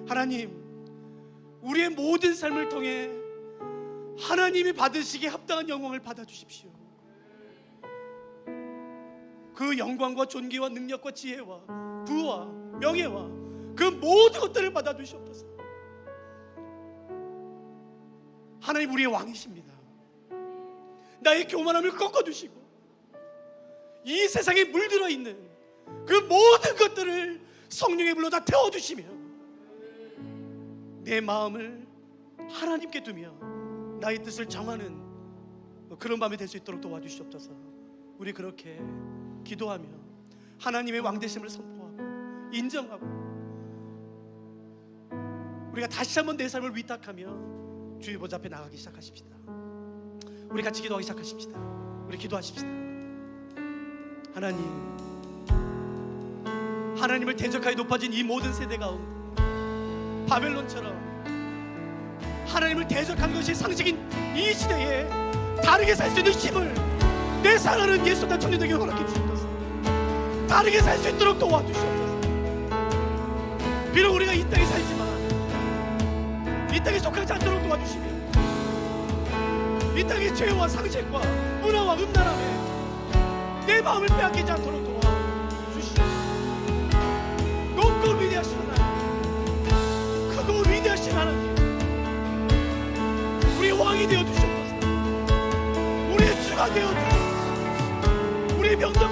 하나님, 우리의 모든 삶을 통해 하나님이 받으시기에 합당한 영광을 받아주십시오. 그 영광과 존귀와 능력과 지혜와 부와 명예와 그 모든 것들을 받아주시옵소서. 하나님, 우리의 왕이십니다. 나의 교만함을 꺾어주시고 이 세상에 물들어 있는 그 모든 것들을 성령의 불로 다 태워주시며 내 마음을 하나님께 두며 나의 뜻을 정하는 그런 밤이 될 수 있도록 도와주시옵소서. 우리 그렇게 기도하며 하나님의 왕되심을 선포하고 인정하고 우리가 다시 한번 내 삶을 위탁하며 주의 보좌 앞에 나가기 시작하십시다. 우리 같이 기도하기 시작하십시다. 우리 기도하십시다. 하나님을 대적하여 높아진 이 모든 세대 가운데 바벨론처럼 하나님을 대적하는 것이 상식인 이 시대에 다르게 살 수 있는 힘을 내 사랑하는 예수님의 청년에게 허락해 주시옵소서. 다르게 살 수 있도록 도와주시옵소서. 비록 우리가 이 땅에 살지만 이 땅에 속하지 않도록 도와주시며 이 땅의 죄와 상식과 문화와 음란함에 내 마음을 빼앗기지 않도록 도와주시옵소서. 높고 위대하신 하나님, 크고 위대하신 하나님, 우리의 왕이 되어주시옵소서. 우리의 주가 되어주시옵소서. 우리의 병든